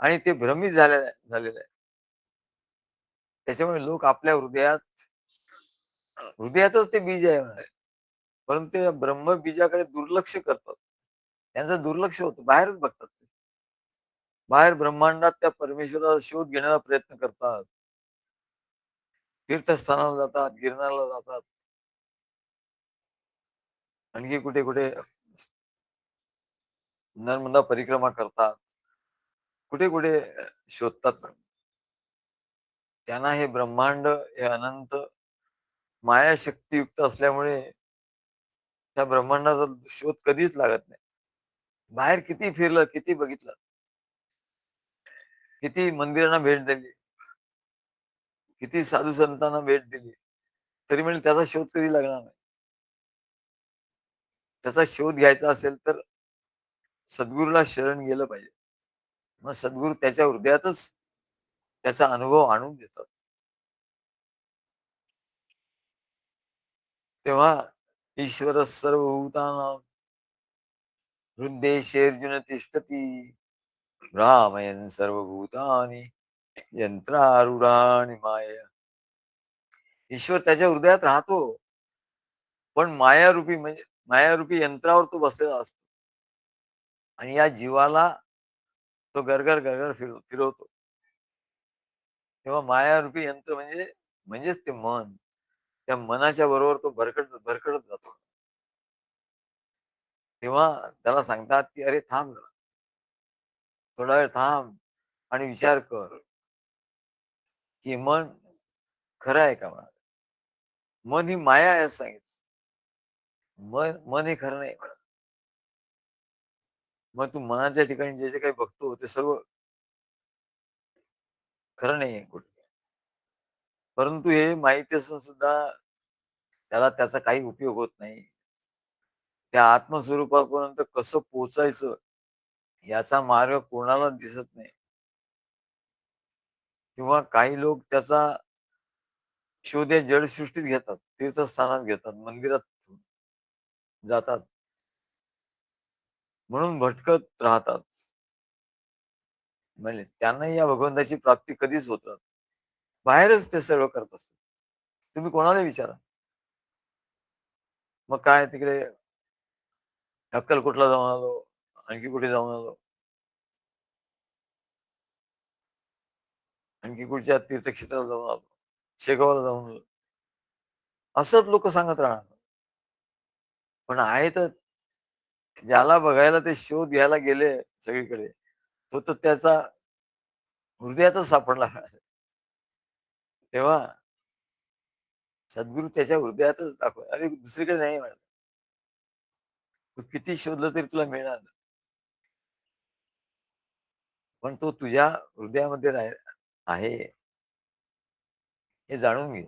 आणि ते भ्रमित झालेलं आहे. त्याच्यामुळे लोक आपल्या हृदयातच ते बीज आहे म्हणे. परंतु या ब्रह्मबीजाकडे दुर्लक्ष करतात. त्यांचं दुर्लक्ष होतं. बाहेरच बघतात ते. बाहेर ब्रह्मांडात त्या परमेश्वराचा शोध घेण्याचा प्रयत्न करतात. तीर्थस्थानाला जातात, गिरनारला जातात, आणखी कुठे-कुठे नर्मदा परिक्रमा करतात. कुठे-कुठे शोधतात पण. त्यांना हे ब्रह्मांड हे अनंत मायाशक्तीयुक्त असल्यामुळे त्या ब्रह्मांडाचा शोध कधीच लागत नाही. बाहेर किती फिरलं, किती बघितलं, किती मंदिरांना भेट दिली, किती साधू संतांना भेट दिली, तरी म्हणजे त्याचा शोध कधी लागणार नाही. त्याचा शोध घ्यायचा असेल तर सद्गुरूला शरण गेलं पाहिजे. मग सद्गुरू त्याच्या हृदयातच त्याचा अनुभव आणून देतात. तेव्हा ईश्वर सर्वभूतानां हृदयेषु अर्जुन तिष्ठती भ्रामयन् सर्वभूतानि यंत्रारूढानि मायया. ईश्वर त्याच्या हृदयात राहतो, पण मायारूपी म्हणजे मायारूपी यंत्रावर तो बसलेला असतो आणि या जीवाला तो गरगर गरगर फिरवतो. तेव्हा मायारूपी यंत्र म्हणजेच ते मन. त्या मनाच्या बरोबर तो भरकटत भरकटत जातो. तेव्हा त्याला सांगतात, की "अरे थांब जरा, थोडा वेळ थांब आणि विचार कर, की मन खरं आहे का म्हणा? मन ही माया आहे असं सांगितलं. मन मन हे खरं नाही म्हणत. मग तू मनाच्या ठिकाणी जे काही बघतो ते सर्व खरं नाहीये कुठे. परंतु हे माहिती असून सुद्धा त्याला त्याचा काही उपयोग होत नाही. त्या आत्मस्वरूपापर्यंत कसं पोहोचायचं याचा मार्ग कोणाला दिसत नाही किंवा काही लोक त्याचा शोध या जडसृष्टीत घेतात, तीर्थस्थानात घेतात, मंदिरात जातात. म्हणून भटकत राहतात. म्हणजे त्यांनाही या भगवंताची प्राप्ती कधीच होत राहत. बाहेरच ते सर्व करत असतात. तुम्ही कोणाला विचारा. मग काय तिकडे अक्कलकोटला जाऊन आलो, आणखी कुठे जाऊन आलो, आणखी कुठच्या तीर्थक्षेत्राला जाऊन आलो, शेगावला जाऊन आलो. असंच लोकं सांगत राहणार. पण आहे तर ज्याला बघायला ते शोध घ्यायला गेले सगळीकडे, तो तर त्याचा हृदयातच सापडला. तेव्हा सद्गुरू त्याच्या हृदयातच दाखव. अरे दुसरीकडे नाही मिळत. तू किती शोधलं तरी तुला मिळणार नाही. पण तो तुझ्या हृदयामध्ये आहे हे जाणून घे.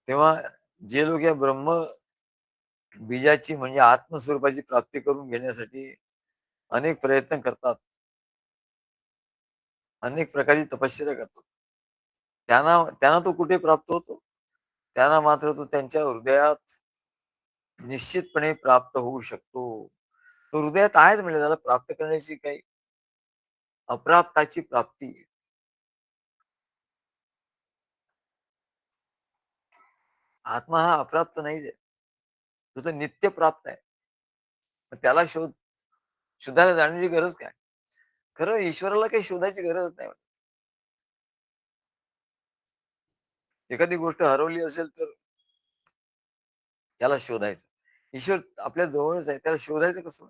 तेव्हा जे लोक या ब्रह्म बीजाची म्हणजे आत्मस्वरूपाची प्राप्ती करून घेण्यासाठी अनेक प्रयत्न करतात, अनेक प्रकारची तपश्चर्या करतात. त्यांना त्यांना तो कुठे प्राप्त होतो? त्यांना मात्र तो त्यांच्या हृदयात निश्चितपणे प्राप्त होऊ शकतो. तो हृदयात आहेच म्हणजे त्याला प्राप्त करण्याची काही अप्राप्ताची प्राप्ती. आत्मा हा अप्राप्त नाहीच आहे. तो तर नित्य प्राप्त आहे. मग त्याला शोधायला जाण्याची गरज काय? खरं ईश्वराला काही शोधायची गरज नाही. एखादी गोष्ट हरवली असेल तर त्याला शोधायचं. ईश्वर आपल्या जवळच आहे. त्याला शोधायचं कसं?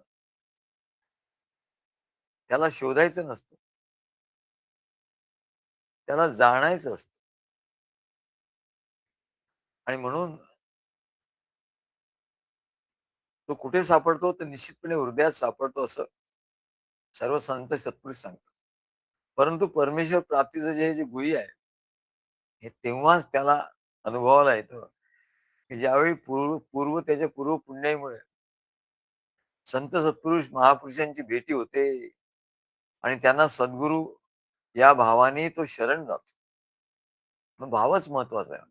त्याला शोधायचं नसतं. त्याला जाणायचं असतं. आणि म्हणून तो कुठे सापडतो? तर निश्चितपणे हृदयात सापडतो असं सर्व संत सत्पुरुष सांगतात. परंतु परमेश्वर प्राप्तीचं जे गुह्य आहे, हे तेव्हाच त्याला अनुभवाला येतं, की ज्यावेळी पूर्व त्याच्या पूर्व पुण्याईमुळे संत सत्पुरुष महापुरुषांची भेटी होते आणि त्यांना सद्गुरू या भावाने तो शरण जातो. मग भावच महत्वाचा आहे.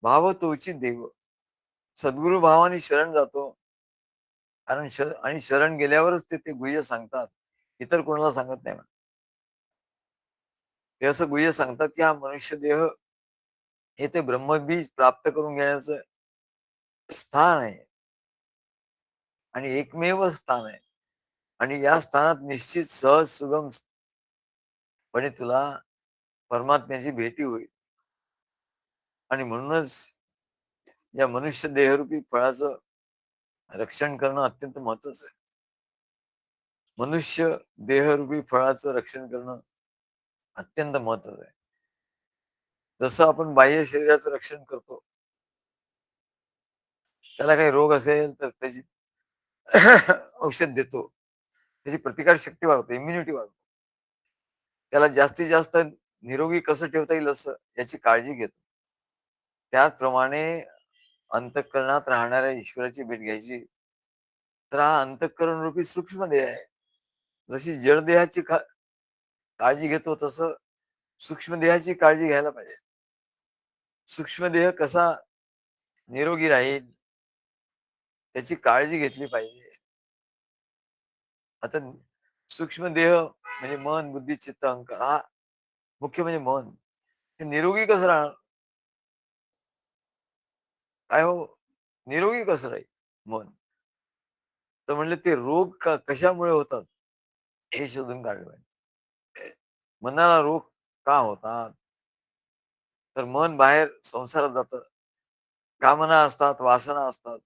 भाव तोची देव. सद्गुरू भावाने शरण जातो. कारण आणि शरण गेल्यावरच ते गुह्य सांगतात. इतर कोणाला सांगत नाही. ते असं गुह्य सांगतात, की हा मनुष्य देह हे ते ब्रह्मबीज प्राप्त करून घेण्याचं स्थान आहे आणि एकमेव स्थान आहे. आणि या स्थानात निश्चित सहज सुगमपणे तुला परमात्म्याची भेटी होईल. आणि म्हणूनच या मनुष्य देहरूपी फळाचं रक्षण करणं अत्यंत महत्वाचं आहे. मनुष्य देहरूपी फळाचं रक्षण करणं अत्यंत महत्वाचं आहे. जसं आपण बाह्य शरीराचं रक्षण करतो, त्याला काही रोग असेल तर त्याची औषध देतो. त्याची प्रतिकार शक्ती वाढवतो, इम्युनिटी वाढवतो. त्याला जास्तीत जास्त निरोगी कसं ठेवता येईल असं याची काळजी घेतो. त्याचप्रमाणे अंतःकरणात राहणाऱ्या ईश्वराची भेट घ्यायची, तर हा अंतःकरण रूपी सूक्ष्म देह आहे. जशी जड देहाची काळजी घेतो तसं सूक्ष्म देहाची काळजी घ्यायला पाहिजे. सूक्ष्म देह कसा निरोगी राहील त्याची काळजी घेतली पाहिजे. आता सूक्ष्म देह म्हणजे मन, बुद्धी, चित्त, अहंकार हा मुख्य म्हणजे मन. ते निरोगी कसं राहणार? काय हो? निरोगी कसं राहील मन? तर म्हणले ते रोग कशामुळे होतात हे शोधून काढलं पाहिजे. मनाला रोग का होतात? तर मन बाहेर संसारात जातं. कामना असतात, वासना असतात.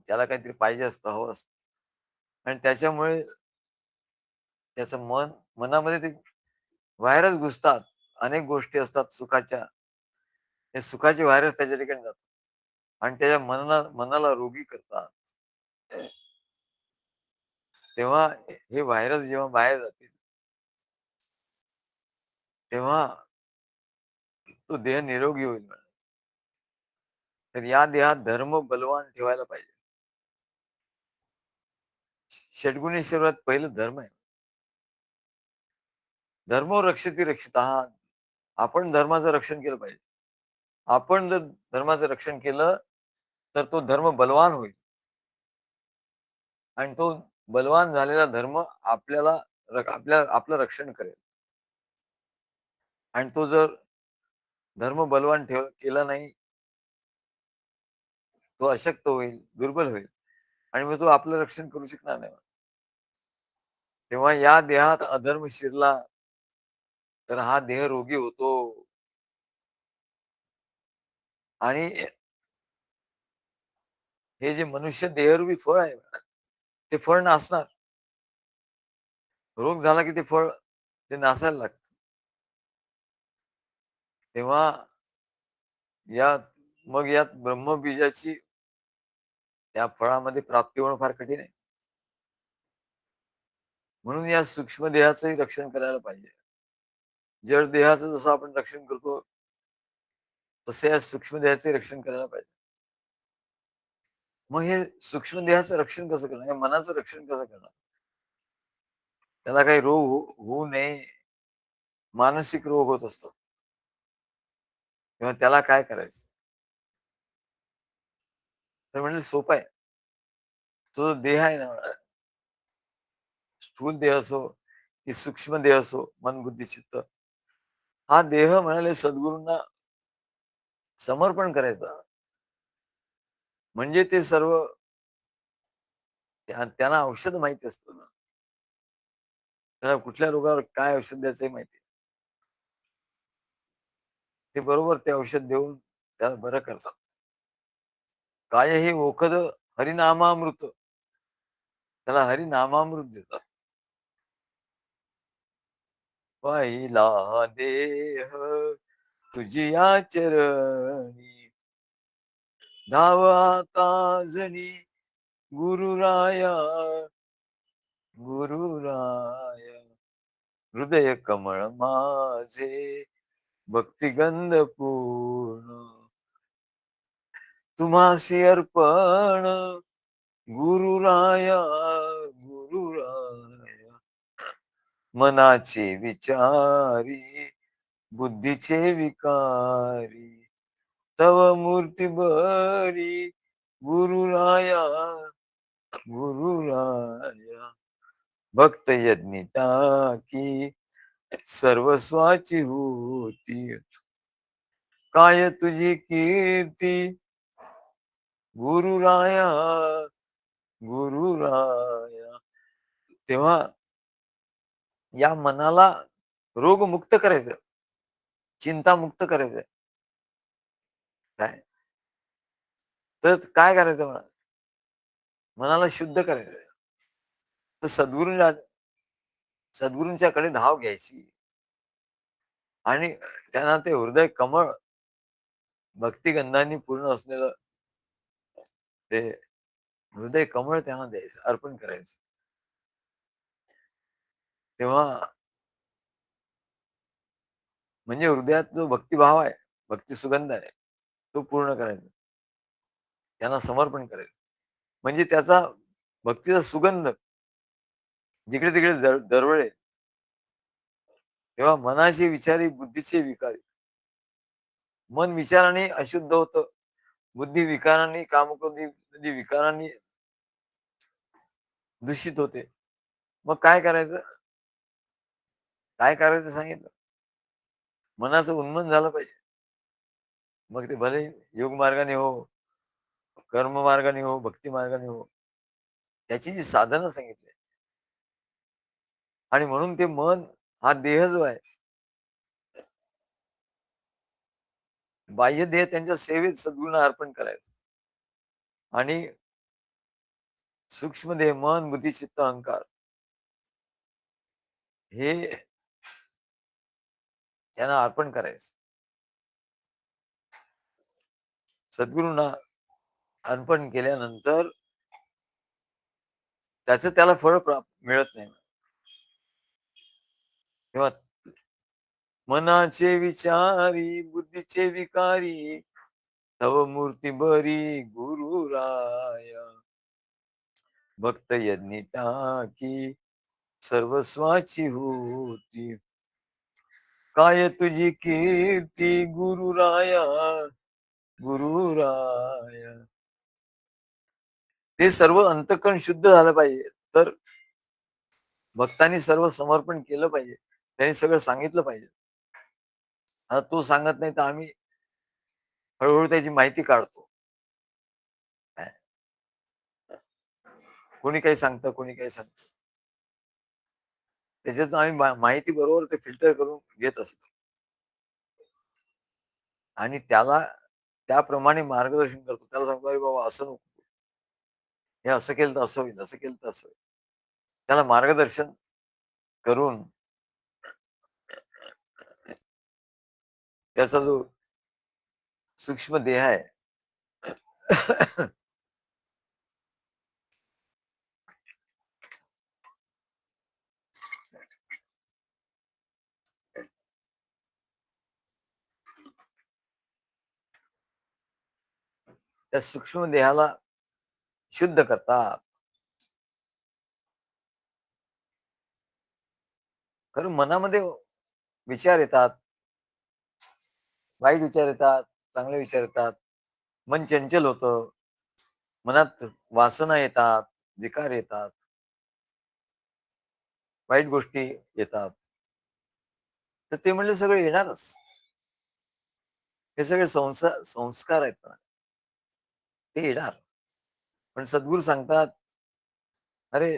त्याला काहीतरी पाहिजे असतं, हवं असतं आणि त्याच्यामुळे त्याचं मनामध्ये ते व्हायरस घुसतात. अनेक गोष्टी असतात सुखाच्या. ते सुखाचे व्हायरस त्याच्या ठिकाणी जातात आणि त्याच्या मनाला रोगी करतात. तेव्हा हे व्हायरस जेव्हा बाहेर जातील, तेव्हा तो देह निरोगी होईल. तर या देहात धर्म बलवान ठेवायला पाहिजे. षडगुणी शरीरात पहिलं धर्म आहे. धर्मो रक्षती रक्षितः. आपण धर्माचं रक्षण केलं पाहिजे. आपण जर धर्माचं रक्षण केलं, तर तो धर्म बलवान होईल आणि तो बलवान झालेला धर्म आपल्याला आपलं रक्षण करेल आणि तो जर धर्म बलवान केला नाही, तो अशक्त होईल, दुर्बल होईल आणि मग तो आपलं रक्षण करू शकणार नाही. तेव्हा या देहात अधर्म शिरला, तर हा देह रोगी होतो आणि हे जे मनुष्य देहरूपी फळ आहे, ते फळ नासणार. रोग झाला की ते फळ ते नासायला लागतं. तेव्हा यात यात ब्रह्मबीजाची त्या फळामध्ये प्राप्ती होणं फार कठीण आहे. म्हणून या सूक्ष्म देहाचंही रक्षण करायला पाहिजे. जड देहाचं जसं आपण रक्षण करतो, तसं या सूक्ष्म देहाचे रक्षण करायला पाहिजे. मग हे सूक्ष्म देहाचं रक्षण कसं करणार? या मनाचं रक्षण कसं करणार? त्याला काही रोग होऊ नये, मानसिक रोग होत असतात. तेव्हा त्याला काय करायचं? तर म्हणजे सोपं आहे. तो जो देह आहे ना, स्थूल देह असो की सूक्ष्म देह असो, मन, बुद्धी, चित्त, हा देह म्हणाले सद्गुरूंना समर्पण करायचा. म्हणजे ते सर्व त्यांना औषध माहिती असतं ना. त्याला कुठल्या रोगावर काय औषध द्यायचं हे माहिती. ते बरोबर ते औषध देऊन त्याला बरं करतात. काय हे ओखद हरिनामामृत. त्याला हरिनामामृत देतात. पाहिला देह तुझिया चरणी धाव आता जणी गुरुराया गुरुराया हृदय कमळ माझे भक्तिगंध पूर्ण तुम्हासी अर्पण गुरुराया गुरुराया मनाचे विचारी बुद्धीचे विकारी तव मूर्ती बरी गुरुराया गुरुराया भक्त यज्ञिता की सर्वस्वाची होती काय तुझी कीर्ती गुरुराया गुरुराया तेव्हा या मनाला रोगमुक्त करायचं चिंतामुक्त करायचं काय तर काय करायचं मनाला शुद्ध करायचं तर सद्गुरूंच्याकडे धाव घ्यायची आणि त्यांना ते हृदय कमळ भक्तिगंधांनी पूर्ण असलेलं ते हृदय कमळ त्यांना द्यायचं अर्पण करायचं तेव्हा म्हणजे हृदयात जो भक्तिभाव आहे भक्ती सुगंध आहे तो पूर्ण करायचा त्यांना समर्पण करायचं म्हणजे त्याचा भक्तीचा सुगंध जिकडे तिकडे दरवळे तेव्हा मनाचे विचारी बुद्धीचे विकारी मन विचाराने अशुद्ध होतं बुद्धी विकारांनी कामक्रोधी विकारांनी दूषित होते. मग काय करायचं? काय करायचं सांगितलं. मनाचं उन्मन झालं पाहिजे. मग ते भले योग मार्गाने हो, कर्म मार्गाने हो, भक्ती मार्गाने हो. त्याची जी साधनं सांगितली आणि म्हणून ते मन हा देह जो आहे, बाह्य देह त्यांच्या सेवेत सद्गुरूंना अर्पण करायचा आणि सूक्ष्म देह मन, बुद्धी, चित्त, अहंकार हे त्यांना अर्पण करायचं. सद्गुरूंना अर्पण केल्यानंतर त्याचं त्याला फळ मिळत नाही. तेव्हा मनाचे विचारी, बुद्धीचे विकारी, तव मूर्ती बरी गुरुराय. भक्त यज्ञी टाकी सर्वस्वाची होती. काय तुझी कीर्ती गुरुराया, गुरुराया. ते सर्व अंतःकरण शुद्ध झालं पाहिजे. तर भक्तांनी सर्व समर्पण केलं पाहिजे. त्यांनी सगळं सांगितलं पाहिजे. आता तो सांगत नाही तर आम्ही हळूहळू त्याची माहिती काढतो. काय? कोणी काही सांगतं, कोणी काही सांगतं. त्याच्यातून आम्ही माहिती बरोबर ते फिल्टर करून घेत असतो. आणि त्याला त्याप्रमाणे मार्गदर्शन करतो. त्याला सांगतो, "अरे बाबा असं नको. हे असं केलं तर असं होईल, असं केलं तर असं होईल." त्याला मार्गदर्शन करून त्याचा जो सूक्ष्म देह आहे त्या सूक्ष्म देहाला शुद्ध करतात. कारण मनामध्ये विचार येतात, वाईट विचार येतात, चांगले विचार येतात. मन चंचल होतं. मनात वासना येतात, विकार येतात, वाईट गोष्टी येतात. तर ते म्हणजे सगळे येणारच. हे सगळे संस्कार आहेत ना, ते येणार. पण सद्गुरू सांगतात, "अरे,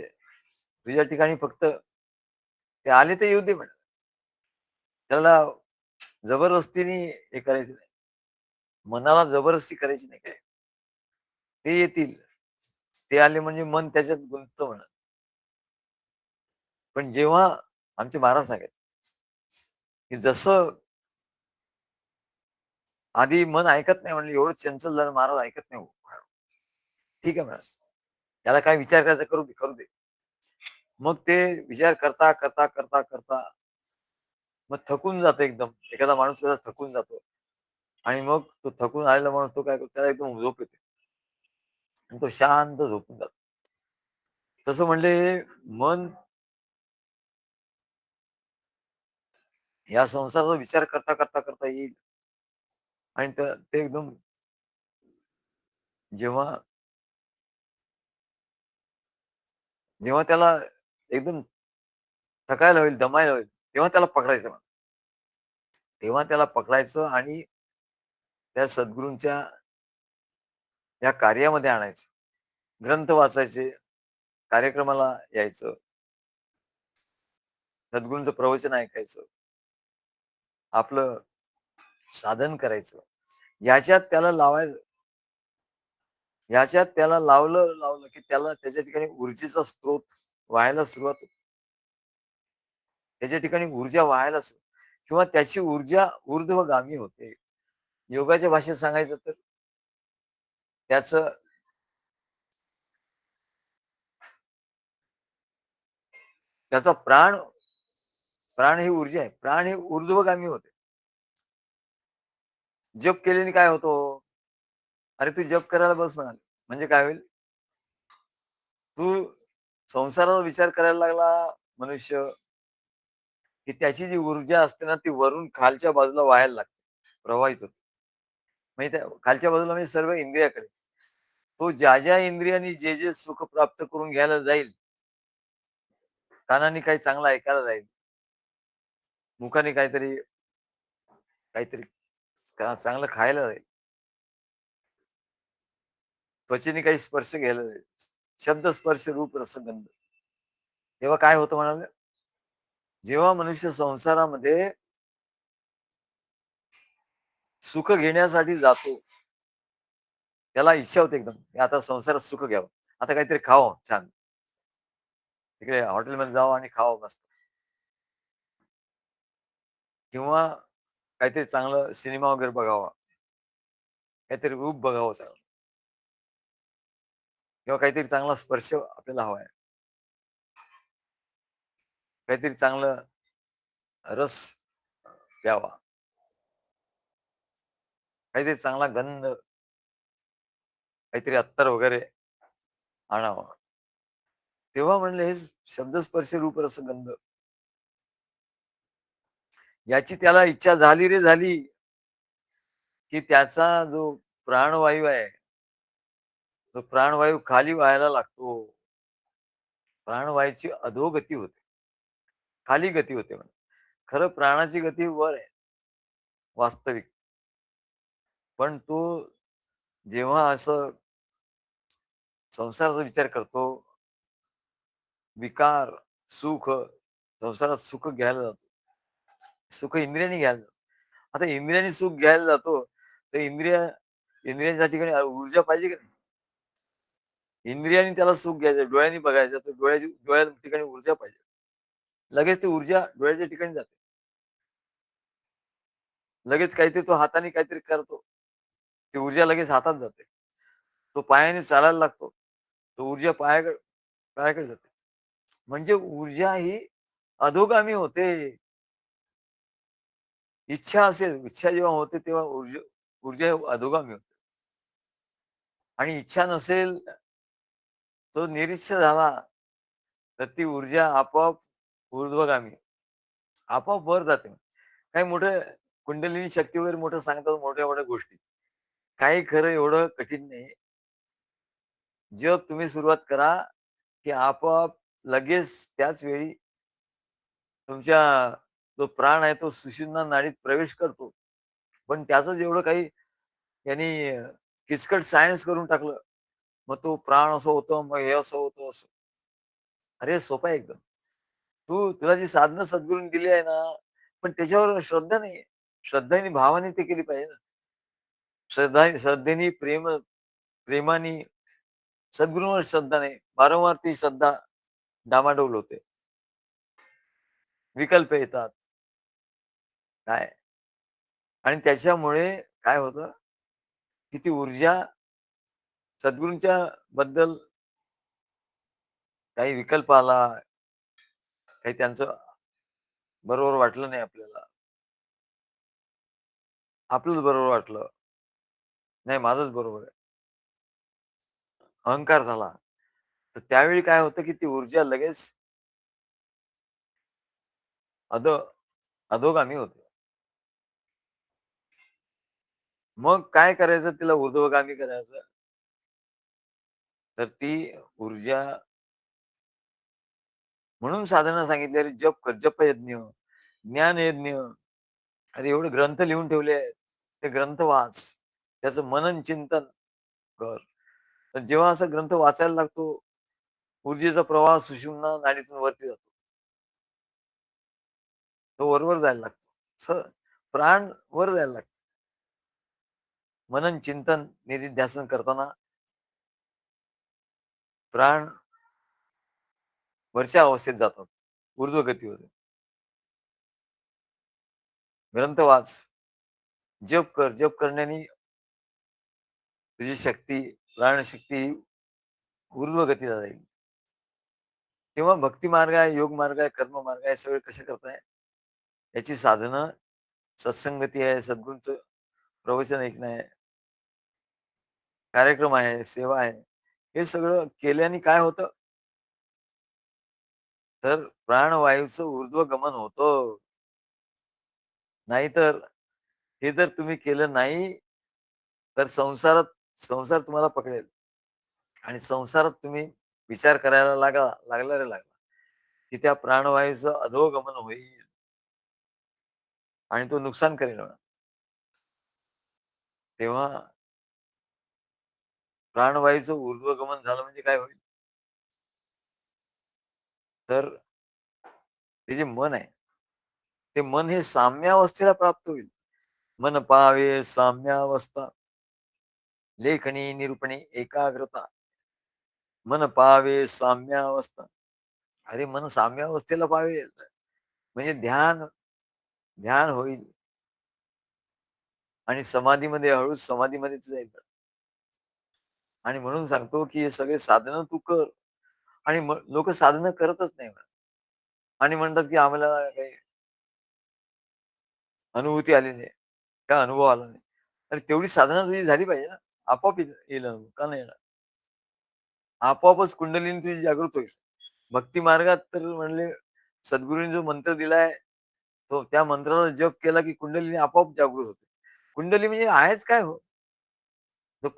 तुझ्या ठिकाणी फक्त ते आले तर येऊ दे म्हणे. त्याला जबरदस्तीने हे करायचं नाही. मनाला जबरदस्ती करायची नाही काय. ते येतील. ते आले म्हणजे मन त्याच्यात गुंततं म्हणा. पण जेव्हा आमचे महाराज सांगतात, की जसं आधी मन ऐकत नाही म्हणलं एवढं चंचल झालं महाराज ऐकत नाही हो. ठीक आहे म्हणा. त्याला काय विचार करायचा करू दे, करू दे. मग ते विचार करता, करता, करता, करता मग थकून जातो एकदम. एखादा माणूस कसा थकून जातो आणि मग तो थकून आलेला माणूस तो काय करतो त्याला एकदम झोप येते आणि तो शांत झोपून जातो. तसं म्हणले मन या संसाराचा विचार करता, करता, करता येईल आणि ते एकदम जेव्हा जेव्हा त्याला एकदम थकायला होईल, दमायला होईल, तेव्हा त्याला पकडायचं म्हणा. तेव्हा त्याला पकडायचं आणि त्या सद्गुरूंच्या या कार्यामध्ये आणायचं. ग्रंथ वाचायचे, कार्यक्रमाला यायचं, सद्गुरूंचं प्रवचन ऐकायचं, आपलं साधन करायचं. याच्यात त्याला लावायला याच्यात त्याला लावलं, की त्याला त्याच्या ठिकाणी ऊर्जेचा स्रोत वाहायला सुरुवात होते. त्याच्या ठिकाणी ऊर्जा वाहायला किंवा त्याची ऊर्जा ऊर्ध्वगामी होते. योगाच्या भाषेत सांगायचं तर त्याचं त्याचा प्राण ही ऊर्जा आहे. प्राण हे ऊर्ध्वगामी होते. जप केल्याने काय होतो? अरे तू जप करायला बस म्हणाले. म्हणजे काय होईल? तू संसाराचा विचार करायला लागला मनुष्य, की त्याची जी ऊर्जा असते ना, ती वरून खालच्या बाजूला वाहायला लागते, प्रवाहित होते. म्हणजे त्या खालच्या बाजूला म्हणजे सर्व इंद्रियाकडे. तो ज्या इंद्रियांनी जे सुख प्राप्त करून घ्यायला जाईल, कानाने काही चांगलं ऐकायला जाईल, मुखाने काहीतरी काहीतरी चांगलं खायला जाईल, त्वचेने काही स्पर्श घ्यायला जाईल. शब्द, स्पर्श, रूप, रस, गंध. तेव्हा काय होतं म्हणाले? जेव्हा मनुष्य संसारामध्ये सुख घेण्यासाठी जातो, त्याला इच्छा होते एकदम, की आता संसारात सुख घ्यावं. आता काहीतरी खावं छान. तिकडे हॉटेलमध्ये जावं आणि खावं मस्त. किंवा काहीतरी चांगलं सिनेमा वगैरे बघावा. काहीतरी रूप बघावं चांगलं. किंवा काहीतरी चांगला स्पर्श आपल्याला हवा आहे. काहीतरी चांगलं रस प्यावा. काहीतरी चांगला गंध, काहीतरी अत्तर वगैरे आणावं. तेव्हा म्हणले हे शब्द, स्पर्श, रूप, रस, गंध याची त्याला इच्छा झाली रे झाली, की त्याचा जो प्राणवायू आहे, तो प्राणवायू खाली व्हायला लागतो. प्राणवायूची अधोगती होते. खाली गती होते म्हणे. खरं प्राणाची गती वर आहे, वास्तविक. पण तो जेव्हा असं संसाराचा विचार करतो, विकार, सुख, संसारात सुख घ्यायला जातो. सुख इंद्रियाने घ्यायला जातो. आता इंद्रियाने सुख घ्यायला जातो, तर इंद्रियांच्या ठिकाणी ऊर्जा पाहिजे की नाही? इंद्रियाने त्याला सुख घ्यायचं, डोळ्यांनी बघायचं, तर डोळ्या ठिकाणी ऊर्जा पाहिजे. लगेच ती ऊर्जा डोळ्याच्या ठिकाणी जाते. लगेच काहीतरी तो हाताने काहीतरी करतो. ती ऊर्जा लगेच हातात जाते. तो पायाने चालायला लागतो. तो ऊर्जा पायाकडे जाते. म्हणजे ऊर्जा ही अधोगामी होते. इच्छा असेल, इच्छा जेव्हा होते तेव्हा ऊर्जा ऊर्जा अधोगामी होते. आणि इच्छा नसेल, तो निरीच्छ झाला, तर ती ऊर्जा आपोआप ऊर्ध्वगामी, आपोआप वर जाते. काही मोठं कुंडलिनी शक्ती वगैरे मोठं सांगतात मोठ्या-मोठ्या गोष्टी. काही खरं एवढं कठीण नाही. जप तुम्ही सुरुवात करा, की आपोआप लगेच त्याच वेळी तुमच्या जो प्राण आहे तो सुषुम्ना नाडीत प्रवेश करतो. पण त्याचंच एवढं काही यांनी किचकट सायन्स करून टाकलं. मग तो प्राण असं होतं, मग हे असं होतं, असं. अरे सोपं आहे एकदम. तुला जी साधनं सद्गुरूंनी दिली आहे ना, पण त्याच्यावर श्रद्धा नाहीये. श्रद्धेने, भावाने ते केली पाहिजे ना. श्रद्धेने, प्रेमाने सद्गुरूंवर श्रद्धा नाही. वारंवार ती श्रद्धा डामाडोल होते. विकल्प येतात. काय आणि त्याच्यामुळे काय होतं, की ती ऊर्जा सद्गुरूंच्या बद्दल काही विकल्प आला, काही त्यांचं बरोबर वाटलं नाही आपल्याला. आपलंच बरोबर वाटलं. नाही माझंच बरोबर आहे. अहंकार झाला. तर त्यावेळी काय होतं, की ती ऊर्जा लगेच अधो अधोगामी होते. मग काय करायचं तिला ऊर्ध्वगामी करायचं. तर ती ऊर्जा म्हणून साधना सांगितली, "अरे जप कर, जपयज्ञ, ज्ञानयज्ञ." अरे एवढे ग्रंथ लिहून ठेवले आहेत. ते ग्रंथ वाच. त्याचं मनन चिंतन कर. तर जेव्हा असा ग्रंथ वाचायला लागतो, ऊर्जेचा प्रवाह सुषुम्ना नाडीतून वरती जातो. तो वरवर जायला लागतो. प्राण वर जायला लागतो. मनन, चिंतन, निधिध्यासन करताना प्राण वरच्या अवस्थेत जातात. ऊर्ध्वगती होते. ग्रंथ वाच, जप कर. जप करण्याने तुझी शक्ती, प्राणशक्ती ऊर्ध्वगतीला जाईल. तेव्हा भक्ती मार्ग आहे, योग मार्ग आहे, कर्म मार्ग आहे, सगळे कसे करताय? याची साधनं सत्संगती आहे, सद्गुरूंचं प्रवचन ऐकणं आहे, कार्यक्रम आहे, सेवा आहे. हे सगळं केल्याने काय होतं? तर प्राणवायूचं ऊर्ध्वगमन होतं. नाहीतर हे जर तुम्ही केलं नाही, तर संसार तुम्हाला पकडेल आणि संसारात तुम्ही विचार करायला लागला रे लागला, की त्या प्राणवायूचं अधोगमन होईल आणि तो नुकसान करेल म्हणा. तेव्हा प्राणवायूचं ऊर्ध्वगमन झालं म्हणजे काय होईल? तर ते जे मन आहे, ते मन हे साम्यावस्थेला प्राप्त होईल. मन पावे साम्यावस्था, लेखणी, निरूपणी, एकाग्रता. मन पावे साम्यावस्था. अरे मन साम्यावस्थेला पावेल. म्हणजे ध्यान ध्यान होईल आणि समाधीमध्ये हळूच समाधीमध्येच जाईल. आणि म्हणून सांगतो, की हे सगळे साधनं तू कर आणि लोकं साधनं करतच नाही म्हणा आणि म्हणतात, की आम्हाला काही अनुभूती आली नाही, काय अनुभव आला नाही. अरे तेवढी साधना तुझी झाली पाहिजे ना. आपोआप येईल अनुभव. का नाही येणार? आपोआपच कुंडलिनी तुझी जागृत होईल. भक्ती मार्गात तर म्हणले सद्गुरूंनी जो मंत्र दिलाय, तो त्या मंत्राचा जप केला, की कुंडलिनी आपोआप जागृत होते. कुंडली म्हणजे आहेच काय हो? जो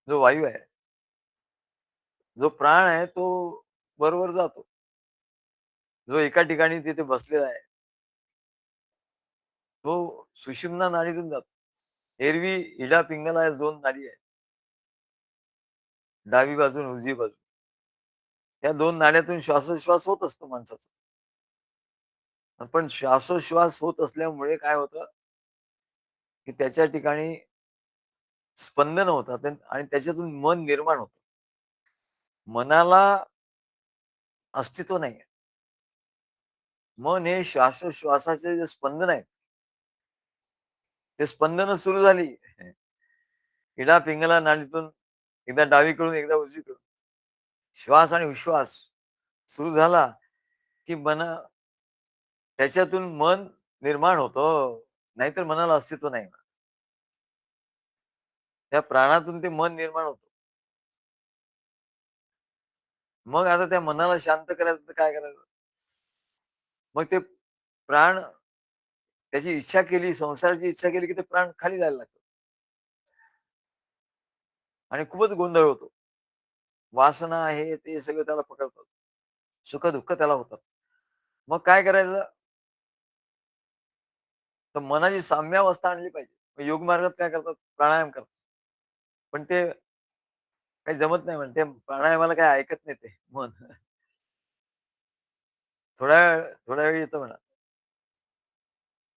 जो वायू आहे, जो प्राण आहे तो वरवर जातो. जो एका ठिकाणी तिथे बसलेला आहे, तो सुषुम्ना नाडीतून जातो. एरवी इडा पिंगला या 2 नाडी आहेत. डावी बाजू आणि उजवी बाजू. त्या 2 नाड्यातून श्वासोश्वास होत असतो माणसाचा. पण श्वासोश्वास होत असल्यामुळे काय होतं, की त्याच्या ठिकाणी स्पंदन होतात आणि त्याच्यातून मन निर्माण होतं. मनाला अस्तित्व नाहीये. मन हे श्वासोश्वासाचे जे स्पंदन आहेत, ते स्पंदनं सुरू झाली. इडा पिंगला नाडीतून एकदा डावीकडून, एकदा उजवीकडून. श्वास आणि उश्वास सुरू झाला, की त्याच्यातून मन निर्माण होतं. नाहीतर मनाला अस्तित्व नाही. त्या प्राणातून ते मन निर्माण होतं. मग आता त्या मनाला शांत करायचं तर काय करायचं? मग ते प्राण त्याची इच्छा केली, संसाराची इच्छा केली, की ते प्राण खाली जायला लागतात आणि खूपच गोंधळ होतो. वासना आहे ते सगळं त्याला पकडतात. सुख-दुःख त्याला होतात. मग काय करायचं? तर मनाची साम्यावस्था आणली पाहिजे. मग योग मार्गात काय करतात? प्राणायाम करतात. पण ते काही जमत नाही म्हणते. प्राणायामाला काही ऐकत नाही ते मन. थोड्या वेळ येतं म्हणा.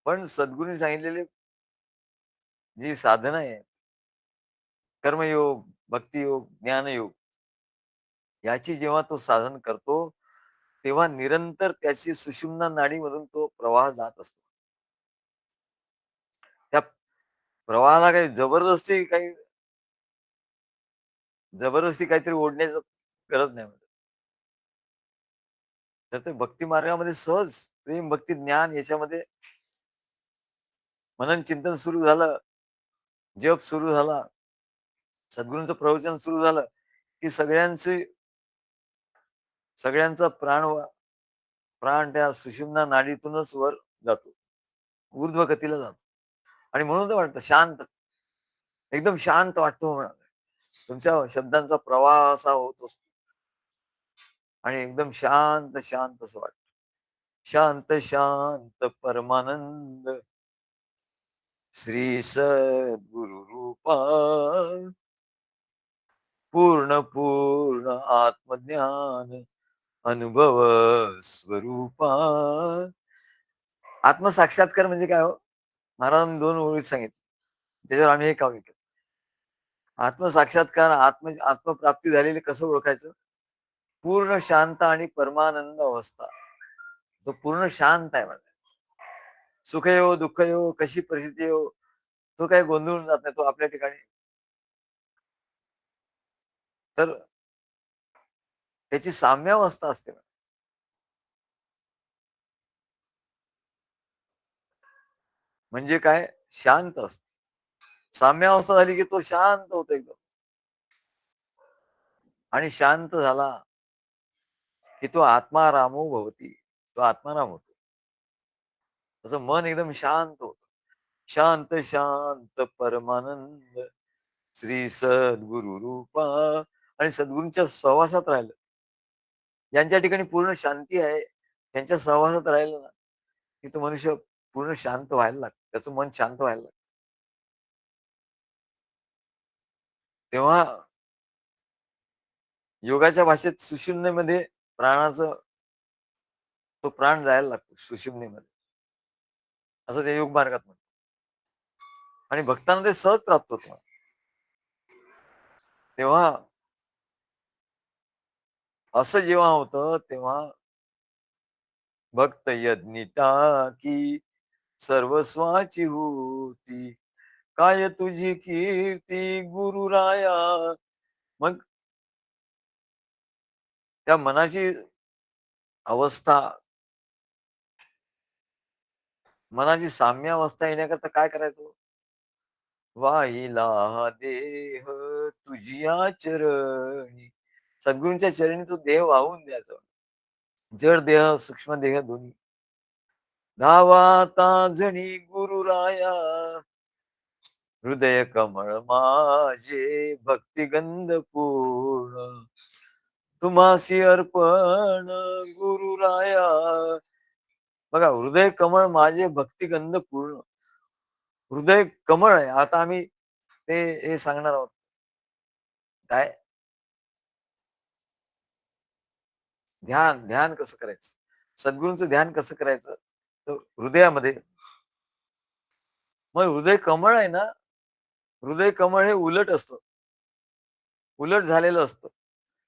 पण सद्गुरूंनी सांगितलेली जी साधना आहे, कर्मयोग, भक्तियोग, ज्ञानयोग याची जेव्हा तो साधन करतो, तेव्हा निरंतर त्याची सुषुम्ना नाडीमधून तो प्रवाह जात असतो. त्या प्रवाहाला जबरदस्ती काहीतरी ओढण्याचं गरज नाही. तर ते भक्ती मार्गामध्ये सहज प्रेम, भक्ती, ज्ञान याच्यामध्ये मनन चिंतन सुरू झालं, जप सुरू झाला, सद्गुरूंचं प्रवचन सुरू झालं, की सगळ्यांचा प्राण त्या सुषुम्ना नाडीतूनच वर जातो. ऊर्ध्व गतीला जातो. आणि म्हणून तर वाटतं शांत, एकदम शांत वाटतो म्हणा. तुमच्या शब्दांचा प्रवाह असा होत असतो आणि एकदम शांत, शांत असं वाटतं. शांत, शांत परमानंद श्री सद्गुरु रूपा पूर्ण पूर्ण आत्मज्ञान अनुभव स्वरूपा. आत्मसाक्षात्कार म्हणजे काय हो? महाराजांनी 2 ओळीत सांगितलं. त्याच्यावर आम्ही हे काव्य केलं. आत्मसाक्षात्कार, आत्मप्राप्ती झालेली कसं ओळखायचं? पूर्ण शांत आणि परमानंद अवस्था. तो पूर्ण शांत आहे म्हणजे. सुख येवो, दुःख येवो, कशी परिस्थिती येवो, तो काही गोंधळून जात नाही. तो आपल्या ठिकाणी तर त्याची साम्यावस्था असते. म्हणजे काय? शांत असतो. साम्यावस्था झाली की तो शांत होतो एकदम आणि शांत झाला की तो आत्मारामो भवती. तो आत्माराम होतो. त्याचं मन एकदम शांत होतं. शांत शांत परमानंद श्री सद्गुरु रूपा आणि सद्गुरूंच्या सहवासात राहिलं ज्यांच्या ठिकाणी पूर्ण शांती आहे, त्यांच्या सहवासात राहिलं ना, की तो मनुष्य पूर्ण शांत व्हायला लागतं. त्याचं मन शांत व्हायला लागतं. तेव्हा योगाच्या भाषेत सुषुम्नेमध्ये प्राणाचं तो प्राण जायला लागतो सुषुम्नेमध्ये, असं ते योग मार्गात म्हणतात. आणि भक्तांना ते सहज प्राप्त होतं. तेव्हा असं जेव्हा होतं, तेव्हा भक्त यज्ञिता की सर्वस्वाची होती. काय तुझी कीर्ती गुरुराया. मग त्या मनाची अवस्था, मनाची साम्य अवस्था येण्याकरता काय करायचं? वाहिला हा देह तुझिया चरणी. सद्गुरूंच्या चरणी तो देह वाहून द्यायचा. जड देह, सूक्ष्म देह दोन्ही. धावा आता जणी गुरुराया, हृदय कमळ माझे भक्तिगंध पूर्ण. तुम्हासी अर्पण गुरुराया. बघा, हृदय कमळ माझे भक्तिगंध पूर्ण. हृदय कमळ आहे. आता आम्ही ते हे सांगणार आहोत. काय? ध्यान, ध्यान कसं करायचं? सद्गुरूंचं ध्यान कसं करायचं? तर हृदयामध्ये, मग हृदय कमळ आहे ना, हृदय कमळ हे उलट असतं. उलट झालेलं असतं.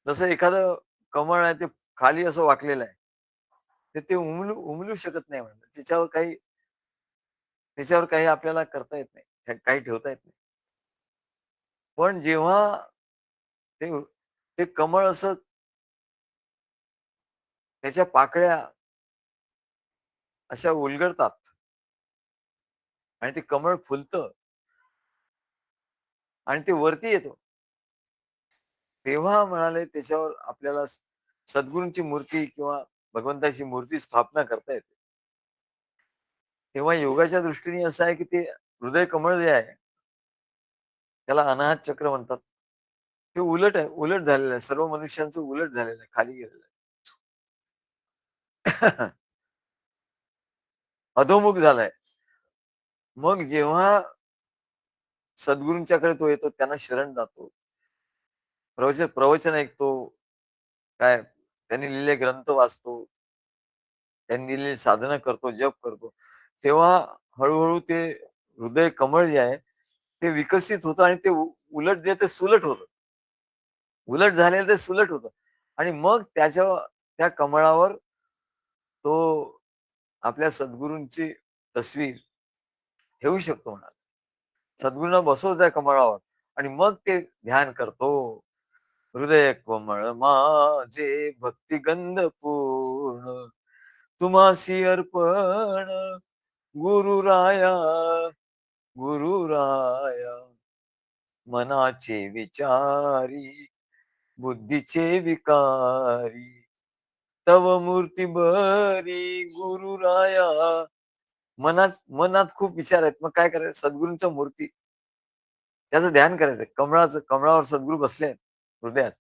जसं एखादं कमळ आहे ते खाली असं वाकलेलं आहे. तर ते उमलू उमलू शकत नाही म्हणतात. त्याच्यावर काही आपल्याला करता येत नाही. काही ठेवता येत नाही. पण जेव्हा ते ते कमळ असं त्याच्या पाकळ्या अशा उलगडतात आणि ते कमळ फुलतं आणि ते वरती येतं. तेव्हा म्हणाले त्याच्यावर आपल्याला सद्गुरूंची मूर्ती किंवा भगवंताची मूर्ती स्थापना करता येते. तेव्हा योगाच्या दृष्टीने असं आहे, की ते हृदय कमळ जे आहे, त्याला अनाहत चक्र म्हणतात. ते उलट आहे, उलट झालेलं आहे. सर्व मनुष्यांचं उलट झालेलं आहे, खाली गेलेलं आहे. अधोमुख झालाय. मग जेव्हा सद्गुरूंच्याकडे तो येतो, त्यांना शरण जातो. प्रवचन प्रवचन ऐकतो, काय त्यांनी लिहिलेले ग्रंथ वाचतो, त्यांनी लिहिलेली साधना करतो, जप करतो. तेव्हा हळू ते हृदय कमळ जे आहे, ते विकसित होतं आणि ते उलट जे ते सुलट होतं. उलट झालेलं ते सुलट होतं आणि मग त्या कमळावर तो आपल्या सद्गुरूंची तस्वीर ठेवू शकतो म्हणाले. सद्गुरूंना बसवतो त्या कमळावर आणि मग ते ध्यान करतो. हृदय कोमळ माझे भक्तिगंध पूर्ण, तुम्हासी अर्पण गुरुराया. गुरुराया मनाचे विचारी, बुद्धीचे विकारी, तव मूर्ती बरी गुरुराया. मनात खूप विचार आहेत. मग काय करायचं? सद्गुरूंच्या मूर्ती त्याचं ध्यान करायचं. कमळावर सद्गुरू बसले आहेत हृदयात.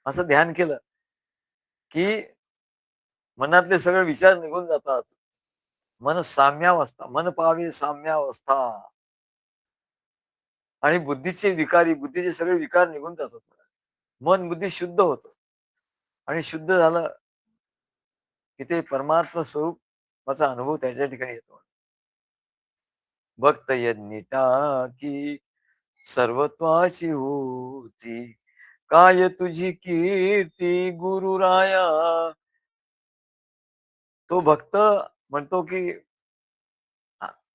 असं ध्यान केलं, की मनातले सगळे विचार निघून जातात. मन साम्यावस्था, मन पाहावी साम्यावस्था आणि बुद्धीचे सगळे विकार निघून जातात. मन बुद्धी शुद्ध होतं आणि शुद्ध झालं, की ते परमात्म स्वरूपाचा अनुभव त्याच्या ठिकाणी येतो. भक्त यज्ञिता की सर्वत्वाची होती, काय तुझी कीर्ती गुरुराया. तो भक्त म्हणतो, की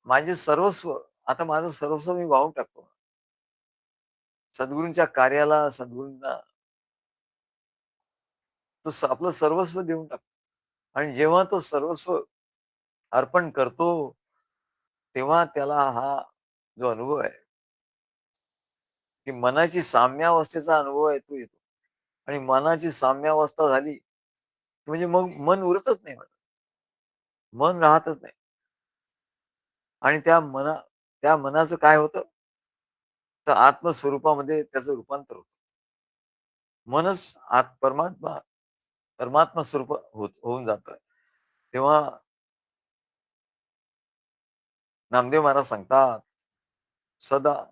माझे सर्वस्व, आता माझं सर्वस्व मी वाहून टाकतो. सद्गुरूंच्या कार्याला, सद्गुरूंना तो आपलं सर्वस्व देऊन टाकतो आणि जेव्हा तो सर्वस्व अर्पण करतो, तेव्हा त्याला हा जो अनुभव आहे, की मनाची साम्यावस्थेचा अनुभव आहे तो येतो आणि मनाची साम्यावस्था झाली, म्हणजे मग मन उरतच नाही. मन राहतच नाही आणि त्या मनाचं काय होतं, तर आत्मस्वरूपामध्ये त्याचं रूपांतर होतं. मनच परमात्मा परमात्मा स्वरूप होऊन जातं. तेव्हा नामदेव महाराज सांगतात, सदा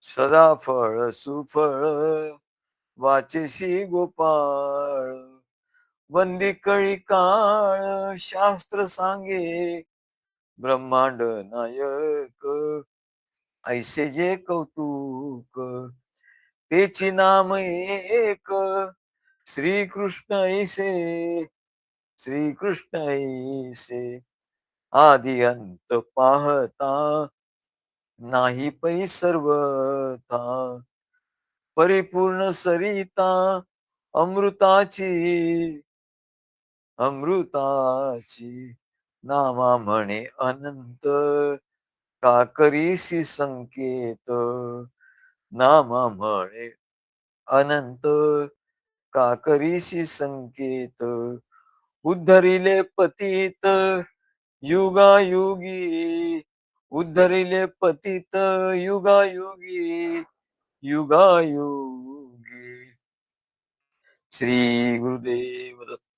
सदा फळ सुफळ वाचेशी गोपाळ, वंदी कळी काळ शास्त्र सांगे, ब्रह्मांड नायक ऐसे जे कौतुक, तेची नाम एक श्रीकृष्ण ऐसे, श्रीकृष्ण ऐसे, आदि अंत पाहता नाही पै सर्वथा, परिपूर्ण सरिता अमृताची, अमृताची, नामा म्हणे अनंत, काकरीसी संकेत, नामा म्हणे अनंत, काकरीसी संकेत, उद्धरिले पतित युगायुगी, उद्धरिले पतित युगायुगी, युगायुगी. श्री गुरुदेव दत्त.